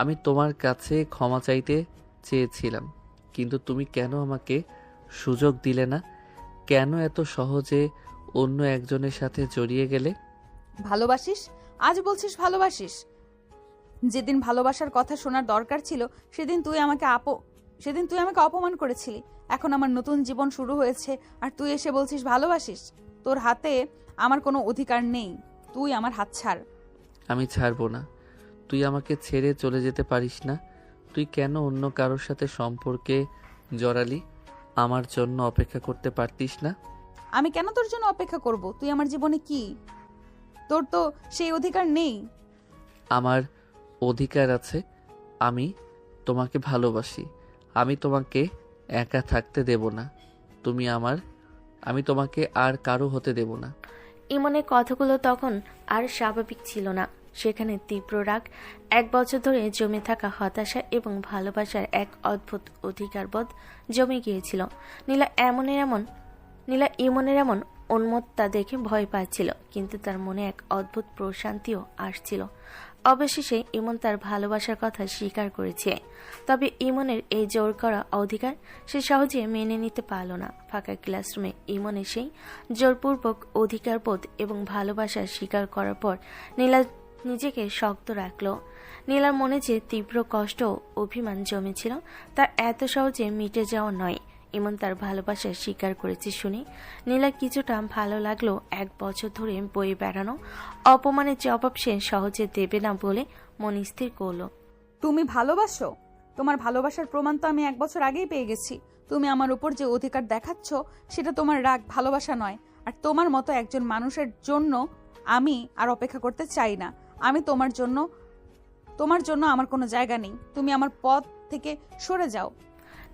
আমি তোমার কাছে ক্ষমা চাইতে চেয়েছিলাম, কিন্তু তুমি কেন আমাকে সুযোগ দিলে না? কেন এত সহজে অন্য একজনের সাথে জড়িয়ে গেলে? ভালোবাসিস? আজ বলছিস ভালোবাসিস? যেদিন ভালোবাসার কথা শোনার দরকার ছিল সেদিন তুই আমাকে অপমান করেছিলি। এখন আমার নতুন জীবন শুরু হয়েছে আর তুই এসে বলছিস ভালোবাসিস? তোর হাতে আমার কোনো অধিকার নেই। তুই আমার হাত ছাড়। আমি ছাড়বো না। তুই আমাকে ছেড়ে চলে যেতে পারিস না। তুই কেন অন্য কারোর সাথে সম্পর্কে জড়ালি? আমার জন্য অপেক্ষা করতে পারতিস না? আমি কেন তোর জন্য অপেক্ষা করব? তুই আমার জীবনে কি? তোর তো সেই অধিকার নেই। আমার অধিকার আছে। আমি তোমাকে ভালোবাসি। আমি তোমাকে একা থাকতে দেব না। আমি তোমাকে আর কারো হতে দেব না। ইমনের কথাগুলো তখন আর স্বাভাবিক ছিল না। সেখানে তীব্র রাগ, 1 বছর ধরে জমে থাকা হতাশা এবং ভালোবাসার এক অদ্ভুত অধিকারবোধ জমে গিয়েছিল। নীলা ইমনের এমন উন্মত্ততা দেখে ভয় পাচ্ছিল, কিন্তু তার মনে এক অদ্ভুত প্রশান্তিও আসছিল। অবশেষে ইমন তার ভালোবাসার কথা স্বীকার করেছে। তবে ইমনের এই জোর করা অধিকার সে সহজে মেনে নিতে পারল না। ফাঁকা ক্লাসরুমে ইমনের সেই জোরপূর্বক অধিকারবোধ এবং ভালোবাসা স্বীকার করার পর নীলা নিজেকে শক্ত রাখল। নীলার মনে যে তীব্র কষ্ট ও অভিমান জমেছিল তা এত সহজে মিটে যাওয়া নয়। ইমন তার ভালোবাসা স্বীকার করেছে শুনে নীলার কিছুটা ভালো লাগলো। 1 বছর ধরে বয়ে বেড়ানো অপমানের জবাব সে সহজে দেবে না বলে মন স্থির করল। তুমি ভালোবাসো? তোমার ভালোবাসার প্রমাণ তো আমি 1 বছর আগেই পেয়ে গেছি। তুমি আমার উপর যে অধিকার দেখাচ্ছ সেটা তোমার রাগ, ভালোবাসা নয়। আর তোমার মতো একজন মানুষের জন্য আমি আর অপেক্ষা করতে চাই না। আমি তোমার জন্য আমার কোনো জায়গা নেই। তুমি আমার পথ থেকে সরে যাও।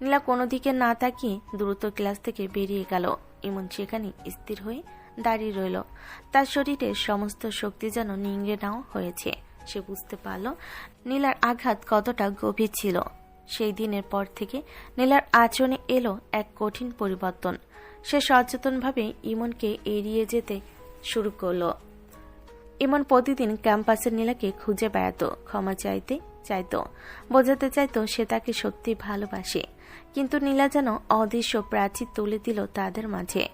নীলা কোনো দিকে না তাকিয়ে দ্রুত ক্লাস থেকে বেরিয়ে গেল। ইমন সেখানে স্থির হয়ে দাঁড়িয়ে রইল। তার শরীরের সমস্ত শক্তি যেন নিংড়ে নেওয়া হয়েছে। সে বুঝতে পারল নীলার আঘাত কতটা গভীর ছিল। সেই দিনের পর থেকে নীলার আচরণে এলো এক কঠিন পরিবর্তন। সে সচেতনভাবে ইমনকে এড়িয়ে যেতে শুরু করলো। ইমন প্রতিদিন ক্যাম্পাসের নীলাকে খুঁজে বেড়াতো, ক্ষমা চাইতো, বোঝাতে চাইতো সে তাকে সত্যি ভালোবাসে। কিন্তু নীলা যেন অদৃশ্য প্রাচীর তুলে দিল তাদের মাঝে।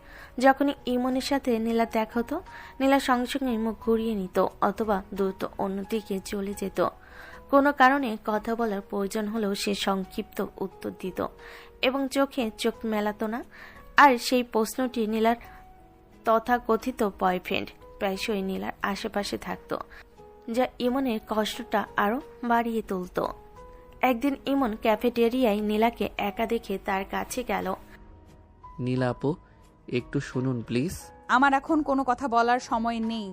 যখনই ইমনের সাথে নীলা দেখা হতো, নীলা সঙ্গে সঙ্গে মুখ ঘুরিয়ে নিত অথবা দ্রুত অন্যদিকে চলে যেত। কোনো কারণে কথা বলার প্রয়োজন হলেও সে সংক্ষিপ্ত উত্তর দিত এবং চোখে চোখ মেলাতো না। আর সেই প্রশ্নটি নীলার তথাকথিত বয়ফ্রেন্ড প্রায়শই নীলার আশেপাশে থাকতো, যা ইমনের কষ্টটা আরো বাড়িয়ে তুলত। একদিন ইমন ক্যাফেটেরিয়ায় নীলাকে একা দেখে তার কাছে গেল। নীলা আপু, একটু শুনুন প্লিজ। আমার এখন কোনো কথা বলার সময় নেই,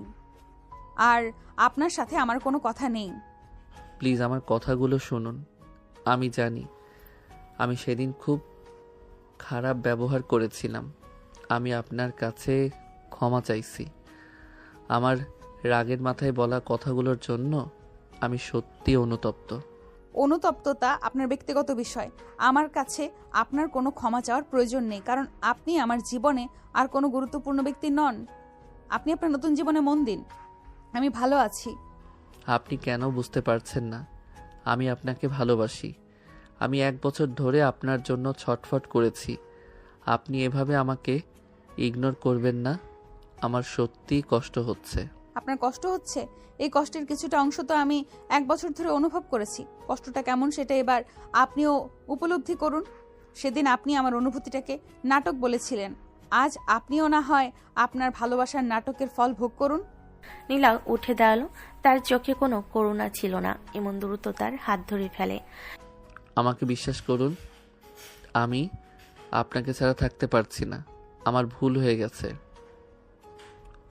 আর আপনার সাথে আমার কোনো কথা নেই। প্লিজ আমার কথাগুলো শুনুন। আমি জানি আমি সেদিন খুব খারাপ ব্যবহার করেছিলাম। আমি আপনার কাছে ক্ষমা চাইছি। আমার রাগের মাথায় বলা কথাগুলোর জন্য আমি সত্যি অনুতপ্ত। অনুতপ্ততা আপনার ব্যক্তিগত বিষয়। আমার কাছে আপনার কোনো ক্ষমা চাওয়ার প্রয়োজন নেই, কারণ আপনি আমার জীবনে আর কোনো গুরুত্বপূর্ণ ব্যক্তি নন। আপনি আপনার নতুন জীবনে মন দিন। আমি ভালো আছি। আপনি কেন বুঝতে পারছেন না? আমি আপনাকে ভালোবাসি। আমি 1 বছর ধরে আপনার জন্য ছটফট করেছি। আপনি এভাবে আমাকে ইগনোর করবেন না। আমার সত্যিই কষ্ট হচ্ছে। আপনার কষ্ট হচ্ছে? এই কষ্টের কিছুটা অংশ তো আমি 1 বছর ধরে অনুভব করেছি। কষ্টটা কেমন সেটা এবার আপনিও উপলব্ধি করুন। সেদিন আপনি আমার অনুভূতিটাকে নাটক বলেছিলেন। আজ আপনিও না হয় আপনার ভালোবাসার নাটকের ফল ভোগ করুন। নীলা উঠে দাঁড়ালো। তার চোখে কোনো করুণা ছিল না। ইমন দ্রুত তার হাত ধরে ফেলে। আমাকে বিশ্বাস করুন, আমি আপনাকে ছাড়া থাকতে পারছি না। আমার ভুল হয়ে গেছে।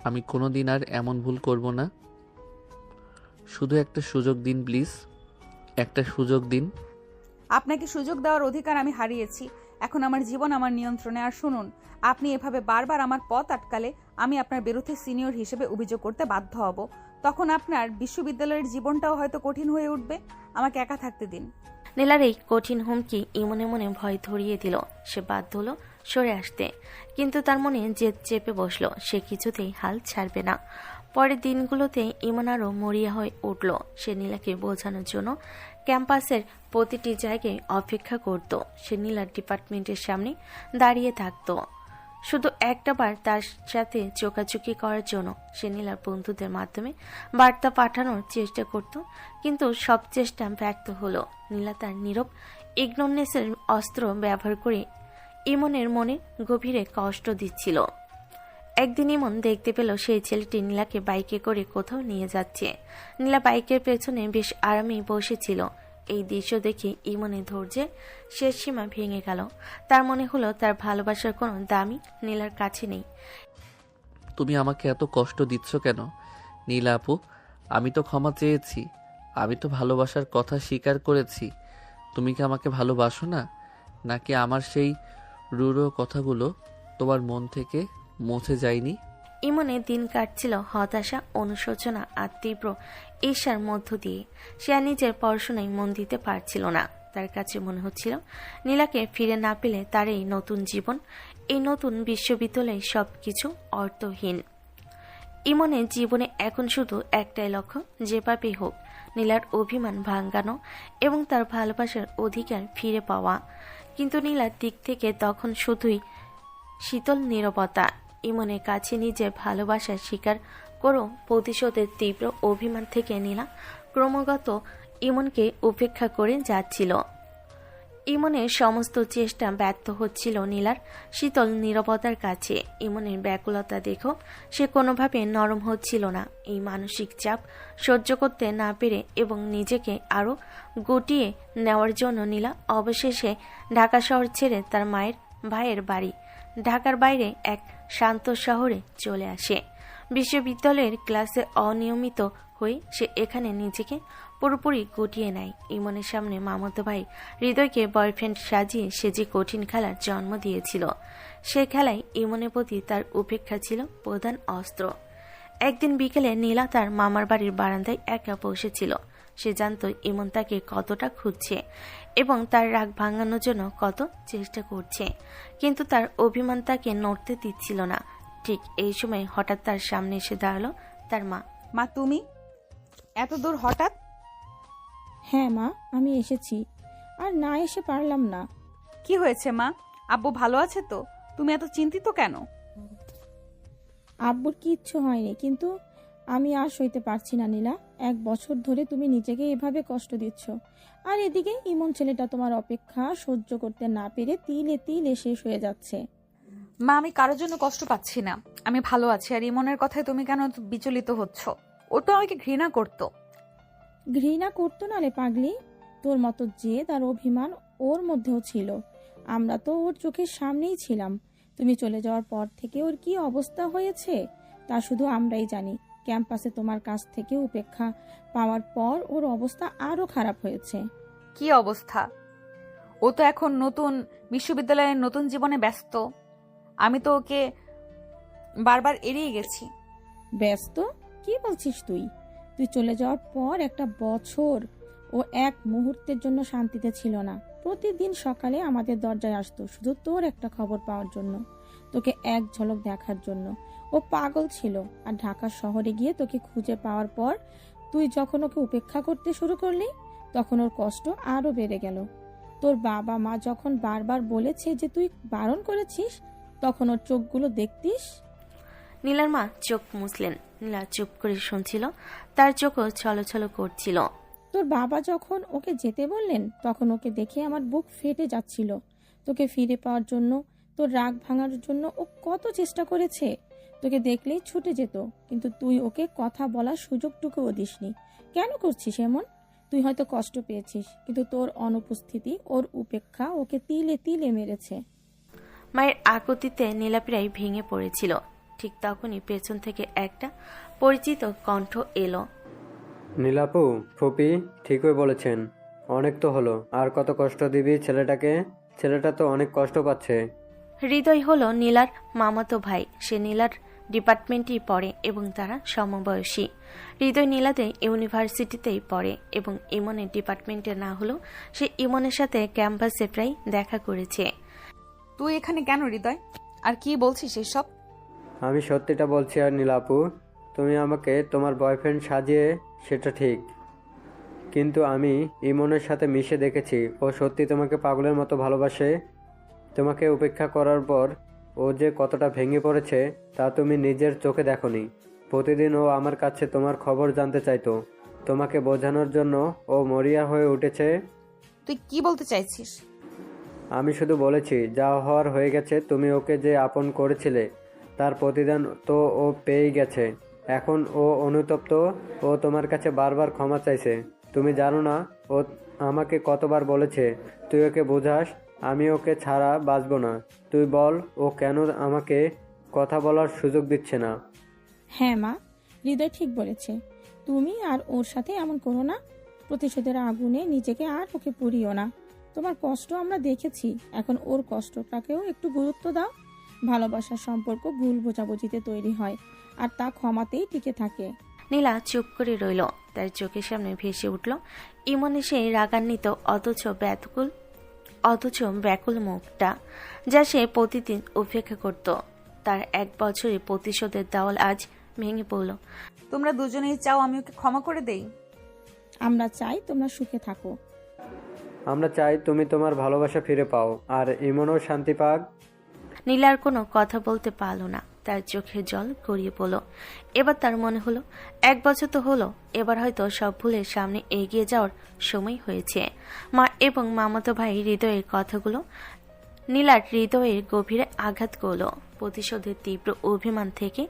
আমি কোনো দিন আর এমন ভুল করব না। শুধু একটা সুযোগ দিন প্লিজ, একটা সুযোগ দিন। আপনাকে সুযোগ দেওয়ার অধিকার আমি হারিয়েছি। এখন আমার জীবন আমার নিয়ন্ত্রণে। আর শুনুন, আপনি এভাবে বারবার আমার পথ আটকালে আমি আপনার বিরুদ্ধে সিনিয়র হিসেবে অভিযোগ করতে বাধ্য হব। তখন আপনার বিশ্ববিদ্যালয়ের জীবনটাও হয়তো কঠিন হয়ে উঠবে। আমাকে একা থাকতে দিন। নীলার এই কঠিন হুমকি ইমনে মনে ভয় ধরিয়ে দিল। সে বাধ্য হলো সরে আসতে, কিন্তু তার মনে জেদ চেপে বসলো। সে কিছুতেই হাল ছাড়বে না। পরের দিনগুলোতে ইমন আরও মরিয়া হয়ে উঠল। সে নীলাকে বোঝানোর জন্য ক্যাম্পাসের প্রতিটি জায়গায় অপেক্ষা করত। সে নীলার ডিপার্টমেন্টের সামনে দাঁড়িয়ে থাকত শুধু একটাবার তার সাথে চোকাচুকি করার জন্য। সে নীলার বন্ধুদের মাধ্যমে বার্তা পাঠানোর চেষ্টা করত, কিন্তু সব চেষ্টা ব্যর্থ হলো। নীলা তার নীরব ইগনোরনেসের অস্ত্র ব্যবহার করে ইমনের মনে গভীরে কষ্ট দিচ্ছিল। একদিন ইমন দেখতে পেল সেই ছেলেটি নীলাকে বাইকে করে কোথাও নিয়ে যাচ্ছে। নীলা বাইকের পেছনে বেশ আরামেই বসেছিল। এই দৃশ্য দেখে ইমনের ধৈর্যের শেষ সীমা ভেঙে গেল। তার মনে হলো তার ভালোবাসার কোনো দামই নীলার কাছে নেই। তুমি আমাকে এত কষ্ট দিচ্ছ কেন নীলা আপু? আমি তো ক্ষমা চেয়েছি, আমি তো ভালোবাসার কথা স্বীকার করেছি। তুমি কি আমাকে ভালোবাসো না, নাকি আমার সেই রূঢ় কথাগুলো তোমার মন থেকে মুছে যায়নি? ইমনের দিন কাটছিল হতাশা, অনুশোচনা আর তীব্র ঈর্ষার মধ্য দিয়ে। সে আর নিজের পড়াশোনায় মন দিতে পারছিল না। তার কাছে মনে হচ্ছিল নীলাকে ফিরে না পেলে তার এই নতুন জীবন, এই নতুন বিশ্ববিদ্যালয়ে সবকিছু অর্থহীন। ইমনের জীবনে এখন শুধু একটাই লক্ষ্য, যেভাবেই হোক নীলার অভিমান ভাঙানো এবং তার ভালোবাসার অধিকার ফিরে পাওয়া। কিন্তু নীলার দিক থেকে তখন শুধুই শীতল নীরবতা। ইমনের কাছে নিজের ভালোবাসার স্বীকার করো প্রতিশোধের তীব্র অভিমান থেকে নীলা ক্রমাগত ইমনকে উপেক্ষা করে যাচ্ছিল। ইমনের সমস্ত চেষ্টা ব্যর্থ হচ্ছিল নীলার শীতল নীরবতার কাছে। ইমনের ব্যাকুলতা দেখো সে কোনোভাবে নরম হচ্ছিল না। এই মানসিক চাপ সহ্য করতে না পেরে এবং নিজেকে আরও গুটিয়ে নেওয়ার জন্য নীলা অবশেষে ঢাকা শহর ছেড়ে তার ভাইয়ের বাড়ি ঢাকার বাইরে এক শান্ত শহরে চলে আসে। বিশ্ববিদ্যালয়ের ক্লাসে অনিয়মিত হয়ে সে এখানে নিজেকে পুরোপুরি গুটিয়ে নেয়। ইমনের সামনে মামাতো ভাই হৃদয়কে বয়ফ্রেন্ড সাজিয়ে সে যে কঠিন খেলার জন্ম দিয়েছিল, সে খেলায় ইমনের প্রতি তার উপেক্ষা ছিল প্রধান অস্ত্র। একদিন বিকেলে নীলা তার মামার বাড়ির বারান্দায় একা বসেছিল। সে জানত ইমন তাকে কতটা খুঁজছে এবং তার রাগ ভাঙানোর জন্য কত চেষ্টা করছে, কিন্তু তার অভিমান তাকে নড়তে দিচ্ছিল না। ঠিক এই সময় হঠাৎ তার সামনে এসে দাঁড়ালো তার মা। মা, তুমি এত দূর হঠাৎ? হ্যাঁ মা, আমি এসেছি, আর না এসে পারলাম না। কি হয়েছে মা? আব্বু ভালো আছে তো? তুমি এত চিন্তিত কেন? আব্বুর কিচ্ছু হয়নি, কিন্তু আমি আর সইতে পারছি না নীলা। 1 বছর ধরে তুমি নিজেকে এভাবে কষ্ট দিচ্ছ, আর এদিকে ইমন ছেলেটা তোমার অপেক্ষা সহ্য করতে না পেরে তিলে তিলে শেষ হয়ে যাচ্ছে। মা, আমি কারোর জন্য কষ্ট পাচ্ছি না। আমি ভালো আছি। আর ইমনের কথায় তুমি কেন এত বিচলিত হচ্ছ? ও তো আমাকে ঘৃণা করতো। ঘৃণা করতো না রে পাগলি, তোর মতো জেদ আর অভিমান ওর মধ্যেও ছিল। আমরা তো ওর চোখের সামনেই ছিলাম। তুমি চলে যাওয়ার পর থেকে ওর কি অবস্থা হয়েছে তা শুধু আমরাই জানি। ক্যাম্পাসে তোমার কাছ থেকে উপেক্ষা পাওয়ার পর ওর অবস্থা আরো খারাপ হয়েছে। কি অবস্থা? ও তো এখন নতুন বিশ্ববিদ্যালয়ের নতুন জীবনে ব্যস্ত। আমি তো ওকে বারবার এড়িয়ে গেছি। ব্যস্ত? কি বলছিস তুই? তুই চলে যাওয়ার পর একটা বছর ও এক মুহূর্তের জন্য শান্তিতে ছিল না। প্রতিদিন সকালে আমাদের দরজায় আসতো শুধু তোর একটা খবর পাওয়ার জন্য, তোকে এক ঝলক দেখার জন্য। ও পাগল ছিল। আর ঢাকা শহরে গিয়ে তোকে খুঁজে পাওয়ার পর তুই যখন ওকে উপেক্ষা করতে শুরু করলি, তখন ওর কষ্ট আরো বেড়ে গেল। তোর বাবা মা যখন বারবার বলেছে যে তুই বারণ করেছিস, তখন ওর চোখগুলো দেখতিস। নীলার মা চোখ মুছলেন। নীলা চুপ করে শুনছিল, তার চোখও ছলছল করছিল। তোর বাবা যখন ওকে যেতে বললেন, তখন ওকে দেখে আমার বুক ফেটে যাচ্ছিল। তোকে ফিরে পাওয়ার জন্য, তোর রাগ ভাঙার জন্য ও কত চেষ্টা করেছে। তোকে দেখলেই ছুটে যেত, কিন্তু তুই ওকে কথা বলার সুযোগটুকুও দিসনি। কেন করছিস এমন? তুই হয়তো কষ্ট পেয়েছিস, কিন্তু তোর অনুপস্থিতি, ওর উপেক্ষা ওকে তিলে তিলে মেরেছে। মায়ের আকুতিতে নীলা প্রায় ভেঙে পড়েছিল। ঠিক তখনই পেছন থেকে একটা পরিচিত কণ্ঠ এলো। নীলাপু, ফুপি ঠিকই বলেছেন। অনেক তো হলো, আর কত কষ্ট দিবি ছেলেটাকে? ছেলেটা তো অনেক কষ্ট পাচ্ছে। হৃদয় হলো নীলার মামাতো ভাই। সে নীলার ডিপার্টমেন্টেই পড়ে এবং তারা সমবয়সী। হৃদয় নীলাতে ইউনিভার্সিটিতেই পড়ে এবং ইমনের ডিপার্টমেন্টে না হলেও সে ইমনের সাথে ক্যাম্পাসে প্রায় দেখা করেছে। তুই এখানে কেন হৃদয়? আর কি বলছিস এসব? আমি সত্যিটা বলছি। আর নীলাপু, তুমি আমাকে তোমার বয়ফ্রেন্ড সাজিয়ে সেটা ঠিক, কিন্তু আমি ইমনের সাথে মিশে দেখেছি ও সত্যি তোমাকে পাগলের মতো ভালোবাসে। তোমাকে উপেক্ষা করার পর ও যে কতটা ভেঙে পড়েছে তা তুমি নিজের চোখে দেখোনি। প্রতিদিন ও আমার কাছে তোমার খবর জানতে চাইতো। তোমাকে বোঝানোর জন্য ও মরিয়া হয়ে উঠেছে। তুই কি বলতে চাইছিস? আমি শুধু বলেছি যা হওয়ার হয়ে গেছে। তুমি ওকে যে আপন করেছিলে তার প্রতিদান তো ও পেয়েই গেছে। এখন ও অনুতপ্ত। ও তোমার কাছে বারবার ক্ষমা চাইছে। তুমি জানো না ও আমাকে কতবার বলেছে তুই ওকে বোঝাস, আমি ওকে ছাড়া বাঁচবো না। তুই বল ও কেন আমাকে কথা বলার সুযোগ দিচ্ছে না? হ্যাঁ মা, হৃদয় ঠিক বলেছে। তুমি আর ওর সাথে এমন করো না। প্রতিশোধের আগুনে নিজেকে আর ওকে পুড়িও না। তোমার কষ্ট আমরা দেখেছি, এখন ওর কষ্টটাকেও একটু গুরুত্ব দাও। ভালোবাসার সম্পর্ক ভুল বোঝাবুঝিতে তৈরি হয়, আর তা ক্ষমাতেই টিকে থাকে। নীলা চুপ করে রইল। তার চোখের সামনে ভেসে উঠল ইমনের সেই রাগান্বিত অথচ ব্যাকুল মুখটা, যা সে প্রতিদিন উপেক্ষা করত। তার 1 বছরের প্রতিশোধের দেওয়াল আজ ভেঙে পড়ল। তোমরা দুজনেই চাও আমি ওকে ক্ষমা করে দেই? আমরা চাই তোমরা সুখে থাকো। আমরা চাই তুমি তোমার ভালোবাসা ফিরে পাও, আর ইমনও শান্তি পাক। নীলার কোনো কথা বলতে পারল না। তার চোখে জল গড়িয়ে পড়ল। এবার তার মনে হলো 1 বছর তো হলো, এবার হয়তো সব ভুলের সামনে এগিয়ে যাওয়ার সময় হয়েছে। মা এবং মামাতো ভাই হৃদয়ের কথাগুলো নীলার হৃদয়ের গভীরে আঘাত করল। প্রতিশোধের তীব্র অভিমান থেকে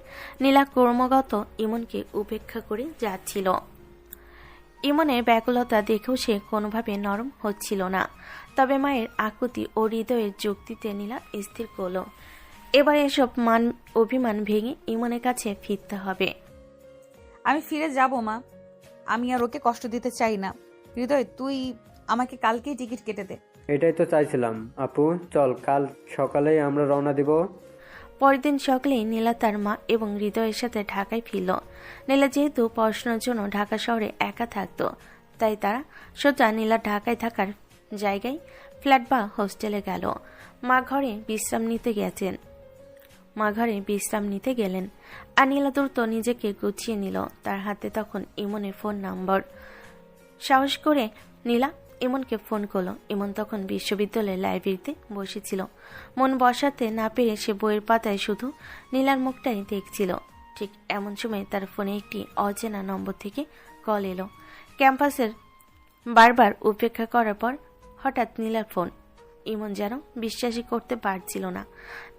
নীলা ক্রমাগত ইমনকে উপেক্ষা করে যাচ্ছিল। ইমনের ব্যাকুলতা দেখেও সে কোনোভাবে নরম হচ্ছিল না। তবে মায়ের আকুতি ও হৃদয়ের যুক্তিতে নীলা স্থির করল, এবার এসব অভিমান ভেঙে ইমনের কাছে ফিরতে হবে। আমি ফিরে যাব মা। আমি আর ওকে কষ্ট দিতে চাই না। হৃদয়, তুই আমাকে কালকেই টিকিট কেটে দে। এটাই তো চাইছিলাম আপু। চল, কাল সকালেই আমরা রওনা দিব। পরের দিন সকালেই নীলা তার মা এবং হৃদয়ের সাথে ঢাকায় ফিরল। নীলা যেহেতু পড়াশোনার জন্য ঢাকা শহরে একা থাকত, তাই তারা সোজা নীলা ঢাকায় থাকার জায়গায় ফ্ল্যাট বা হোস্টেলে গেল। মা ঘরে বিশ্রাম নিতে গেলেন আর নীলা দ্রুত নিজেকে গুছিয়ে নিল। তার হাতে তখন ইমনের ফোন নাম্বার। সাহস করে নীলা ইমনকে ফোন করলো। ইমন তখন বিশ্ববিদ্যালয়ের লাইব্রেরিতে বসেছিল। মন বসাতে না পেরে সে বইয়ের পাতায় শুধু নীলার মুখটাই দেখছিল। ঠিক এমন সময় তার ফোনে একটি অচেনা নম্বর থেকে কল এলো। ক্যাম্পাসের বারবার উপেক্ষা করার পর হঠাৎ নীলার ফোন। ইমন যেন বিশ্বাসই করতে পারছিল না।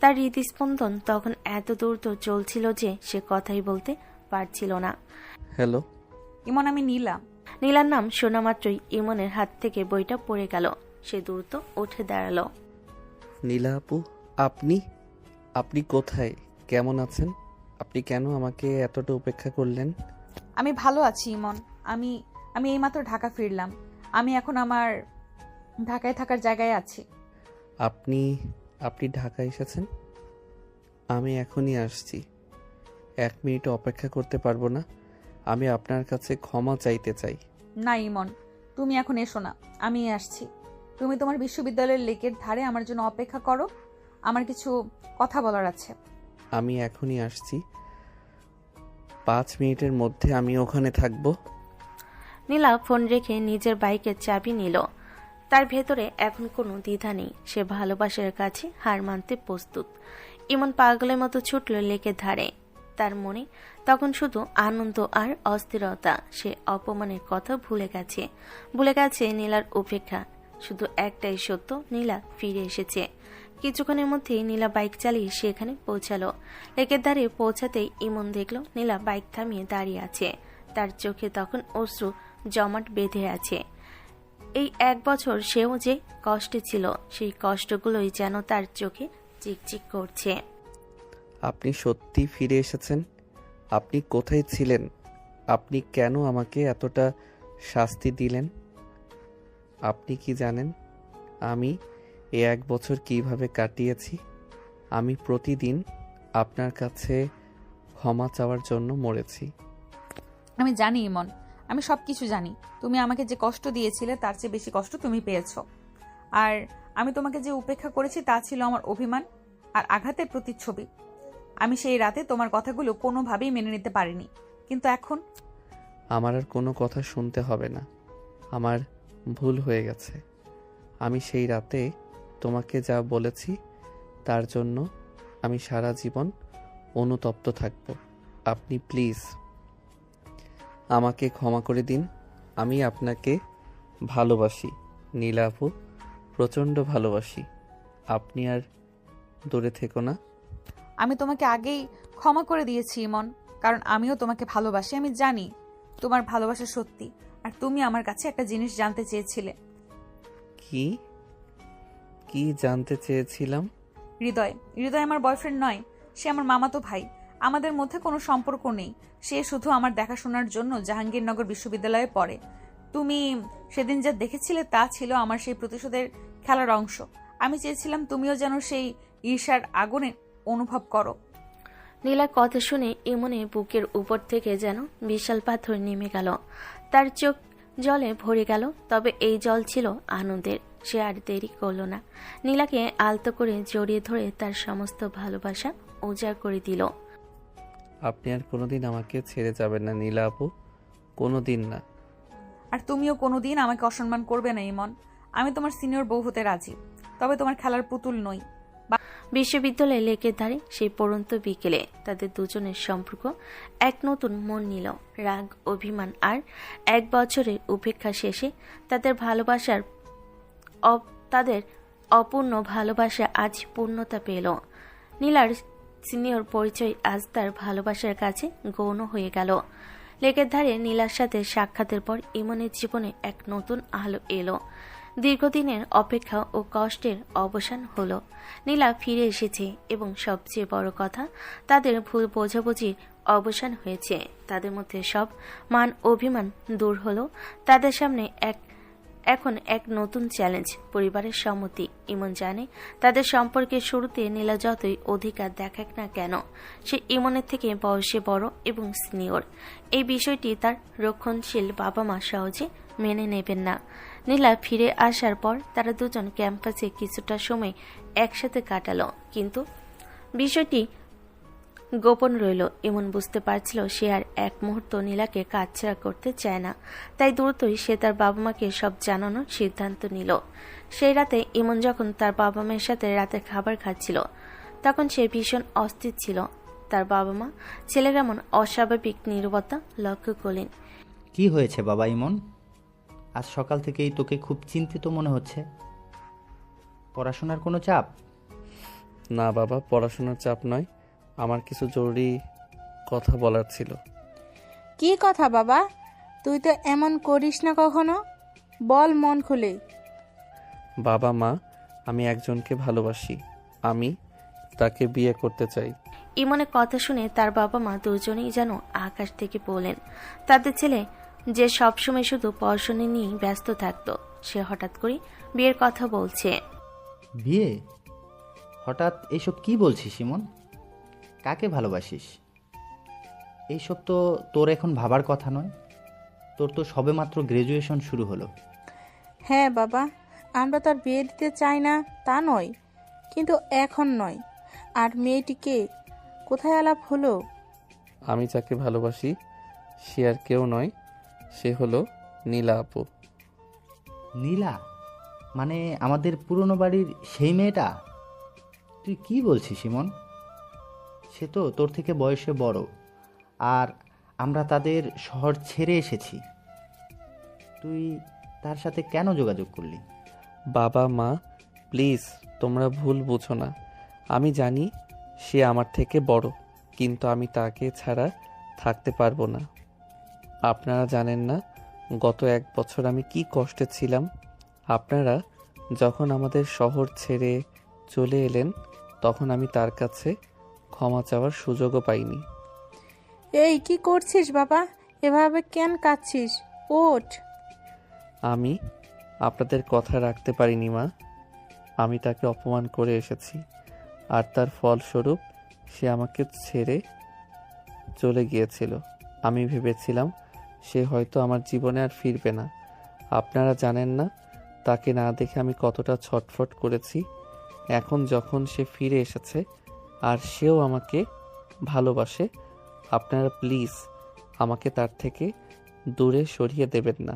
তার হৃদস্পন্দন তখন এত দ্রুত চলছিল যে সে কথাই বলতে পারছিল না। হ্যালো ইমন, আমি নীলা। নীলার নাম শোনা মাত্রই ইমনের হাত থেকে বইটা পড়ে গেল। সে দ্রুত উঠে দাঁড়ালো। নীলা আপু, আপনি কোথায়? কেমন আছেন? আপনি কেন আমাকে এতটা উপেক্ষা করলেন? আমি ভালো আছি ইমন। আমি আমি এইমাত্র ঢাকা ফিরলাম। আমি এখন আমার ঢাকায় থাকার জায়গায় আছি। আপনি ঢাকায় এসেছেন? আমি এখনই আসছি। 1 মিনিট অপেক্ষা করতে পারবো না? আমি আপনার কাছে ক্ষমা চাইতে চাই। না ইমন, তুমি এখন এসো না, আমি আসছি। তুমি তোমার বিশ্ববিদ্যালয়ের লেকের ধারে আমার জন্য অপেক্ষা করো। আমার কিছু কথা বলার আছে। আমি এখনই আসছি। 5 মিনিটের মধ্যে আমি ওখানে থাকবো। নীলা ফোন রেখে নিজের বাইকের চাবি নিল। তার ভেতরে এখন কোনো দ্বিধা নেই। সে ভালোবাসার কাছে হার মানতে প্রস্তুত। ইমন পাগলের মতো ছুটল লেকের ধারে। তার মনে তখন শুধু আনন্দ আর অস্থিরতা। সে অপমানের কথা ভুলে গেছে নীলার উপেক্ষা। শুধু একটাই সত্য, নীলা ফিরে এসেছে। কিছুক্ষণের মধ্যেই নীলা বাইক চালিয়ে সেখানে পৌঁছালো। লেকের ধারে পৌঁছাতেই ইমন দেখলো নীলা বাইক থামিয়ে দাঁড়িয়ে আছে। তার চোখে তখন অশ্রু জমাট বেঁধে আছে। এই 1 বছর সেও যে কষ্টে ছিল, সেই কষ্টগুলোই যেন তার চোখে চিকচিক করছে। আপনি সত্যি ফিরে এসেছেন? আপনি কোথায় ছিলেন? আপনি কেন আমাকে এতটা শাস্তি দিলেন? আপনি কি জানেন আমি এই 1 বছর কিভাবে কাটিয়েছি? আমি প্রতিদিন আপনার কাছে ক্ষমা চাওয়ার জন্য মরেছি। আমি জানি ইমন, আমি সব কিছু জানি। তুমি আমাকে যে কষ্ট দিয়েছিলে তার চেয়ে বেশি কষ্ট তুমি পেয়েছো। আর আমি তোমাকে যে উপেক্ষা করেছি তা ছিল আমার অভিমান আর আঘাতের প্রতিচ্ছবি। আমি সেই রাতে তোমার কথাগুলো কোনোভাবেই মেনে নিতে পারিনি, কিন্তু এখন আমার আর কোনো কথা শুনতে হবে না। আমার ভুল হয়ে গেছে। আমি সেই রাতে তোমাকে যা বলেছি তার জন্য আমি সারা জীবন অনুতপ্ত থাকব। আপনি প্লিজ আমাকে ক্ষমা করে দিন। আমি আপনাকে ভালোবাসি নীলা আপু, প্রচণ্ড ভালোবাসি। আপনি আর দূরে থেকো না। আমি তোমাকে আগেই ক্ষমা করে দিয়েছি ইমন, কারণ আমিও তোমাকে ভালোবাসি। আমি জানি তোমার ভালোবাসা সত্যি, আর তুমি আমার কাছে একটা জিনিস জানতে চেয়েছিলে। কি কি জানতে চেয়েছিলাম? হৃদয় হৃদয় আমার বয়ফ্রেন্ড নয়, সে আমার মামাতো ভাই। আমাদের মধ্যে কোনো সম্পর্ক নেই। সে শুধু আমার দেখাশোনার জন্য জাহাঙ্গীরনগর বিশ্ববিদ্যালয়ে পড়ে। তুমি সেদিন যা দেখেছিলে তা ছিল আমার সেই প্রতিশোধের খেলার অংশ। আমি চেয়েছিলাম তুমিও যেন সেই ঈর্ষার আগুনে অনুভব করো। নীলার কথা শুনে ইমনে বুকের উপর থেকে যেন বিশাল পাথর নেমে গেল। তার চোখ জলে ভরে গেল। তবে এই জল ছিল আনন্দের। সে আর দেরি করল না। নীলাকে আলতো করে জড়িয়ে ধরে তার সমস্ত ভালোবাসা উজাড় করে দিল। আপনি আর কোনোদিন আমাকে ছেড়ে যাবেন না নীলা আপু, কোনোদিন না। আর তুমিও কোনোদিন আমাকে অসম্মান করবে না ইমন। আমি তোমার সিনিয়র বউ হতে রাজি, তবে তোমার খেলার পুতুল নই। বিশ্ববিদ্যালয়ে লেকের ধারে সেই পড়ন্ত বিকেলে তাদের দুজনের সম্পর্ক এক নতুন মন নিল। রাগ, অভিমান আর 1 বছরের উপেক্ষা শেষে তাদের তাদের অপূর্ণ ভালোবাসা আজ পূর্ণতা পেল। নীলার সিনিয়র পরিচয় আজ তার ভালোবাসার কাছে গৌণ হয়ে গেল। লেকের ধারে নীলার সাথে সাক্ষাতের পর ইমনের জীবনে এক নতুন আলো এলো। দীর্ঘদিনের অপেক্ষা ও কষ্টের অবসান হলো। নীলা ফিরে এসেছে এবং সবচেয়ে বড় কথা, তাদের ভুল বোঝাবুঝির অবসান হয়েছে। তাদের মধ্যে সব মান অভিমান দূর হলো। তাদের সামনে এখন এক নতুন চ্যালেঞ্জ, পরিবারের সম্মতি। ইমন জানে তাদের সম্পর্কের শুরুতে নীলা যতই অধিকার দেখাক না কেন, সে ইমনের থেকে বয়সে বড় এবং সিনিয়র। এই বিষয়টি তার রক্ষণশীল বাবা মা সহজে মেনে নেবেন না। নীলা ফিরে আসার পর তারা দুজন ক্যাম্পাসে কিছুটা সময় একসাথে কাটালো, কিন্তু বিষয়টি গোপন রইল। এমন বুঝতে পারছিল সে আর এক মুহূর্ত নীলাকে কাছছাড়া করতে চায় না। তাই দ্রুতই সে তার বাবা মাকে সব জানানোর সিদ্ধান্ত নিল। সেই রাতে ইমন যখন তার বাবা মায়ের সাথে রাতে খাবার খাচ্ছিল, তখন সে ভীষণ অস্থির ছিল। তার বাবা মা ছেলের এমন অস্বাভাবিক নীরবতা লক্ষ্য করলেন। কি হয়েছে বাবা ইমন? আজ সকাল থেকেই তোকে খুব চিন্তিত মনে হচ্ছে। পড়াশোনার কোনো চাপ? না বাবা, পড়াশোনার চাপ নয়, আমার কিছু জরুরি কথা বলার ছিল। কি কথা বাবা? তুই তো এমন করিস না কখনো, বল মন খুলে। বাবা মা, আমি একজনকে ভালোবাসি। আমি তাকে বিয়ে করতে চাই। ইমনের কথা শুনে তার বাবা মা দুজনেই যেন আকাশ থেকে পড়লেন। তাদের ছেলে যে সবসময় শুধু পড়াশোনা নিয়েই ব্যস্ত থাকতো, সে হঠাৎ করে বিয়ের কথা বলছে। বিয়ে? হঠাৎ এইসব কি বলছিস ইমন? কাকে ভালোবাসিস? এইসব তো তোর এখন ভাবার কথা নয়। তোর তো সবেমাত্র গ্র্যাজুয়েশন শুরু হলো। হ্যাঁ বাবা, আমরা তো আর বিয়ে দিতে চাই না তা নয়, কিন্তু এখন নয়। আর মেয়েটিকে কোথায় আলাপ হলো? আমি যাকে ভালোবাসি সে আর কেউ নয়, সে হলো নীলা আপু। নীলা? মানে আমাদের পুরনো বাড়ির সেই মেয়েটা? তুই কি বলছিস ইমন? সে তো তোর থেকে বয়সে বড়, আর আমরা তাদের শহর ছেড়ে এসেছি। তুই তার সাথে কেন যোগাযোগ করলি? বাবা মা, প্লিজ তোমরা ভুল বুঝো না। আমি জানি সে আমার থেকে বড়, কিন্তু আমি তাকে ছাড়া থাকতে পারবো না। আপনারা জানেন না গত 1 বছর আমি কি কষ্টে ছিলাম। আপনারা যখন আমাদের শহর ছেড়ে চলে এলেন তখন আমি তার কাছে ক্ষমা চাওয়ার সুযোগও পাইনি। এই কি করছিস বাবা? এভাবে কেন কাঁদছিস? ওঠ। আমি আপনাদের কথা রাখতে পারিনি মা। আমি তাকে অপমান করে এসেছি, আর তার ফলস্বরূপ সে আমাকে ছেড়ে চলে গিয়েছিল। আমি ভেবেছিলাম সে হয়তো আমার জীবনে আর ফিরবে না। আপনারা জানেন না তাকে না দেখে আমি কতটা ছটফট করেছি। এখন যখন সে ফিরে এসেছে আর সেও আমাকে ভালোবাসে, আপনারা প্লিজ আমাকে তার থেকে দূরে সরিয়ে দেবেন না।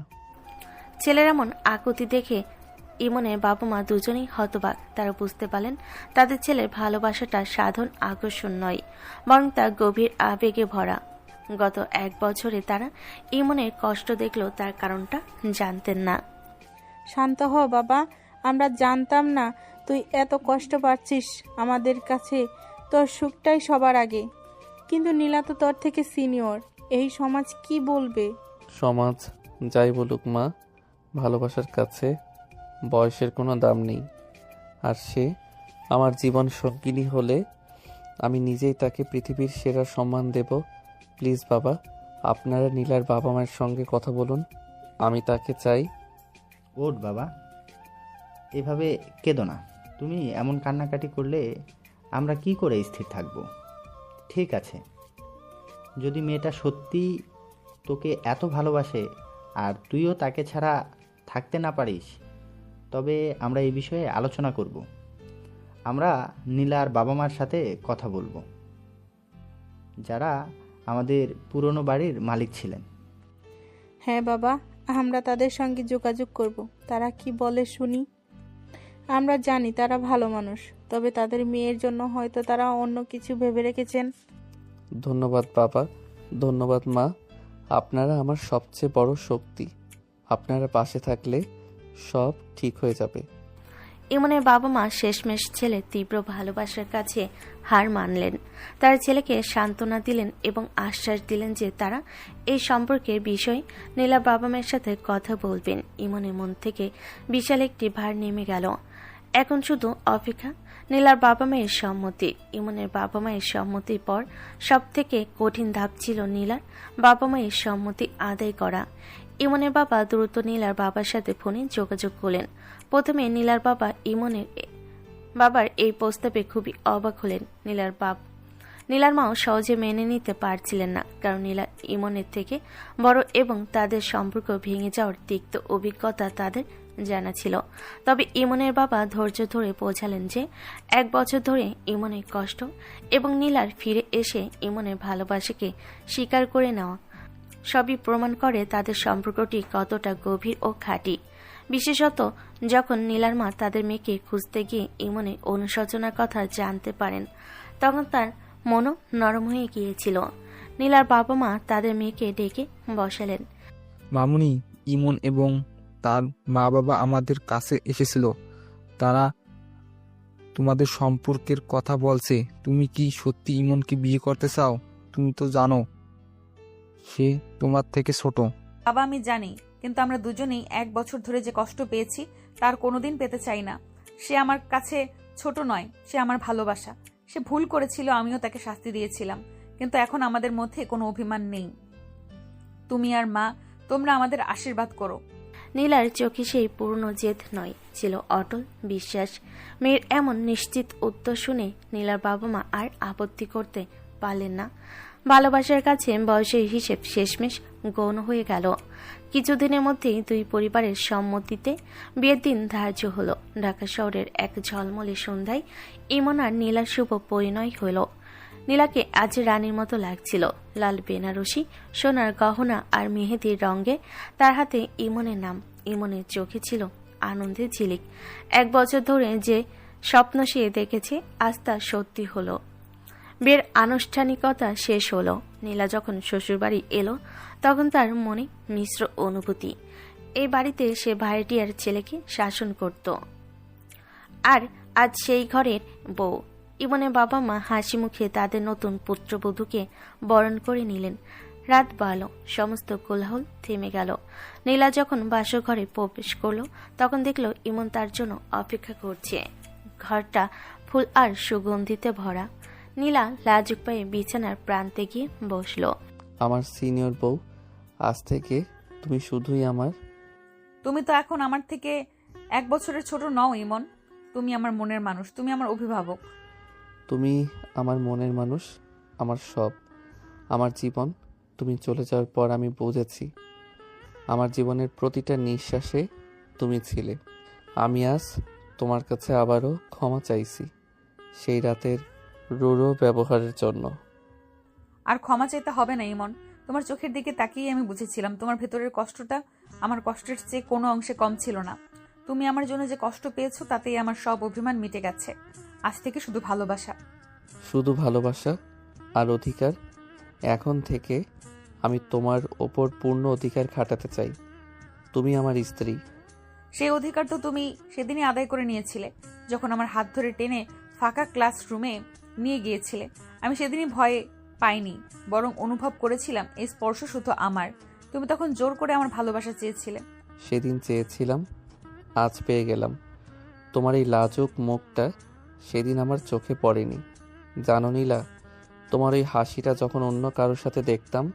ছেলের এমন আকুতি দেখে ইমনের বাবা মা দুজনেই হতবাক। তারা বুঝতে পারলেন তাদের ছেলের ভালোবাসাটা সাধারণ আকর্ষণ নয়, বরং তা গভীর আবেগে ভরা। গত 1 বছরে তারা ইমনের কষ্ট দেখলেও তার কারণটা জানতেন না। শান্ত হ বাবা, আমরা জানতাম না তুই এত কষ্ট পাচ্ছিস। আমাদের কাছে তোর সুখটাই সবার আগে। কিন্তু নীলা তো তোর থেকে সিনিয়র, এই সমাজ কি বলবে? সমাজ যাই বলুক মা, ভালোবাসার কাছে বয়সের কোনো দাম নেই। আর সে আমার জীবন সঙ্গিনী হলে আমি নিজেই তাকে পৃথিবীর সেরা সম্মান দেব। প্লিজ বাবা, আপনারা নীলার বাবা মায়ের সঙ্গে কথা বলুন। আমি তাকে চাই। ওঠ বাবা, এভাবে কেঁদো না। তুমি এমন কান্নাকাটি করলে আমরা কি করে স্থির থাকব? ঠিক আছে, যদি মেয়েটা সত্যি তোকে এত ভালোবাসে আর তুইও তাকে ছাড়া থাকতে না পারিস, তবে আমরা এই বিষয়ে আলোচনা করব। আমরা নীলার বাবা মার সাথে কথা বলবো, যারা আমাদের পুরনো বাড়ির মালিক ছিলেন। হ্যাঁ বাবা, আমরা তাদের সঙ্গে যোগাযোগ করব। তারা কি বলে শুনি। আমরা জানি তারা ভালো মানুষ, তবে তাদের মেয়ের জন্য হয়তো তারা অন্য কিছু ভেবে রেখেছেন। ধন্যবাদ বাবা, ধন্যবাদ মা। আপনারা আমার সবচেয়ে বড় শক্তি। আপনারা পাশে থাকলে সব ঠিক হয়ে যাবে। ইমনের বাবা মা শেষমেশ ছেলের তীব্র ভালোবাসার কাছে হার মানলেন। তার ছেলেকে সান্ত্বনা দিলেন এবং আশ্বাস দিলেন যে তারা এই সম্পর্কের বিষয়ে নীলার বাবা মায়ের সাথে কথা বলবেন। ইমনের মন থেকে বিশাল একটি ভার নেমে গেল। এখন শুধু অপেক্ষা নীলার বাবা মায়ের সম্মতি। ইমনের বাবা মায়ের সম্মতির পর সব থেকে কঠিন ধাপ ছিল নীলার বাবা মায়ের সম্মতি আদায় করা। ইমনের বাবা দ্রুত নীলার বাবার সাথে ফোনে যোগাযোগ করলেন। প্রথমে নীলার বাবা ইমনের বাবার এই প্রস্তাবে খুবই অবাক হলেন। নীলার মাও সহজে মেনে নিতে পারছিলেন না, কারণ নীলা ইমনের থেকে বড় এবং তাদের সম্পর্ক ভেঙে যাওয়ার তিক্ত অভিজ্ঞতা তাদের জানা ছিল। তবে ইমনের বাবা ধৈর্য ধরে বোঝালেন যে 1 বছর ধরে ইমনের কষ্ট এবং নীলার ফিরে এসে ইমনের ভালোবাসাকে স্বীকার করে নেওয়া সবই প্রমাণ করে তাদের সম্পর্কটি কতটা গভীর ও খাঁটি। বিশেষত যখন নীলার মা তাদের মেয়েকে খুঁজতে গিয়ে ইমনের অনুশোচনার কথা জানতে পারেন, তখন তার মনও নরম হয়ে গিয়েছিল। নীলার বাবা মা তাদের মেয়েকে ডেকে বসালেন। মামুনি, ইমন এবং তার মা বাবা আমাদের কাছে এসেছিল। তারা তোমাদের সম্পর্কের কথা বলছে। তুমি কি সত্যি ইমনকে বিয়ে করতে চাও? তুমি তো জানো সে তোমার থেকে ছোট। বাবা আমি জানি, কিন্তু আমরা দুজনেই 1 বছর ধরে যে কষ্ট পেয়েছি তার কোনোদিন পেতে চাই না। সে আমার কাছে ছোট নয়, সে আমার ভালোবাসা। সে ভুল করেছিল, আমিও তাকে শাস্তি দিয়েছিলাম, কিন্তু এখন আমাদের মধ্যে কোনো অভিমান নেই। তুমি আর মা, তোমরা আমাদের আশীর্বাদ করো। নীলার চোখে সেই পুরনো জেদ নয়, ছিল অটল বিশ্বাস। মেয়ের এমন নিশ্চিত উত্তর শুনে নীলার বাবা মা আর আপত্তি করতে পারলেন না। ভালোবাসার কাছে বয়সের হিসেব শেষমেশ গৌণ হয়ে গেল। কিছুদিনের মধ্যেই 2 পরিবারের সম্মতিতে বিয়ের দিন ধার্য হলো। ঢাকা শহরের এক ঝলমলে সন্ধ্যায় ইমন আর নীলার শুভ পরিণয় হল। নীলাকে আজ রানীর মতো লাগছিল। লাল বেনারসি, সোনার গহনা আর মেহেদির রঙে তার হাতে ইমনের নাম। ইমনের চোখে ছিল আনন্দের ঝিলিক। 1 বছর ধরে যে স্বপ্ন সে দেখেছে আজ তা সত্যি হলো। বিয়ের আনুষ্ঠানিকতা শেষ হলো। নীলা যখন শ্বশুরবাড়ি এলো তখন তার মনে মিশ্র অনুভূতি। এই বাড়িতে সে ভাড়াটিয়ার ছেলেকে শাসন করত, আর আজ সেই ঘরের বউ। ইমনের বাবা মা হাসি মুখে তাদের নতুন পুত্রবধূকে বরণ করে নিলেন। রাত বাড়ল, সমস্ত কোলাহল থেমে গেল। নীলা যখন বাসঘরে প্রবেশ করলো তখন দেখল ইমন তার জন্য অপেক্ষা করছে। ঘরটা ফুল আর সুগন্ধিতে ভরা। নীলা লাজুক পায়ে বিছানার প্রান্তে গিয়ে বসলো। আমার সিনিয়র বউ, আজ থেকে তুমি শুধুই আমার। তুমি তো এখন আমার থেকে 1 বছরের ছোট নও ইমন। তুমি আমার মনের মানুষ, তুমি আমার অভিভাবক। তুমি আমার মনের মানুষ, আমার সব, আমার জীবন। তুমি চলে যাওয়ার পর আমি বুঝেছি আমার জীবনের প্রতিটা নিঃশ্বাসে তুমি ছিলে। আমি আজ তোমার কাছে আবারও ক্ষমা চাইছি সেই রাতের রূঢ় ব্যবহারের জন্য। আর ক্ষমা চাইতে হবে না ইমন। তোমার চোখের দিকে তাকিয়ে আমি বুঝেছিলাম তোমার ভেতরের কষ্টটা আমার কষ্টের চেয়ে কোনো অংশে কম ছিল না। তুমি আমার জন্য যে কষ্ট পেয়েছো তাতেই আমার সব অভিমান মিটে গেছে। আজ থেকে শুধু ভালোবাসা। শুধু ভালোবাসা আর অধিকার। এখন থেকে আমি তোমার ওপর পূর্ণ অধিকার খাটাতে চাই। তুমি আমার স্ত্রী। সেই অধিকার তো তুমি সেদিনই আদায় করে নিয়েছিলে, যখন আমার হাত ধরে টেনে ফাঁকা ক্লাসরুমে নিয়ে গিয়েছিলে। আমি সেদিনই ভয় পাইনি, বরং অনুভব করেছিলাম এই স্পর্শ শুধু আমার। তুমি তখন জোর করে আমার ভালোবাসা চেয়েছিলে। সেদিন চেয়েছিলাম, আজ পেয়ে গেলাম। তোমার এই লাজুক মুখটা সেদিন আমার চোখে পড়েনি। জানো নীলা, তোমার ওই হাসিটা যখন অন্য কারোর সাথে দেখতাম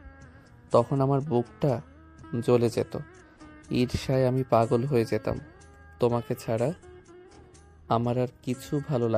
তখন আমার বুকটা জ্বলে যেত। ঈর্ষায় আমি পাগল হয়ে যেতাম। তোমাকে ছাড়া আমার আর কিছু ভালো লাগতো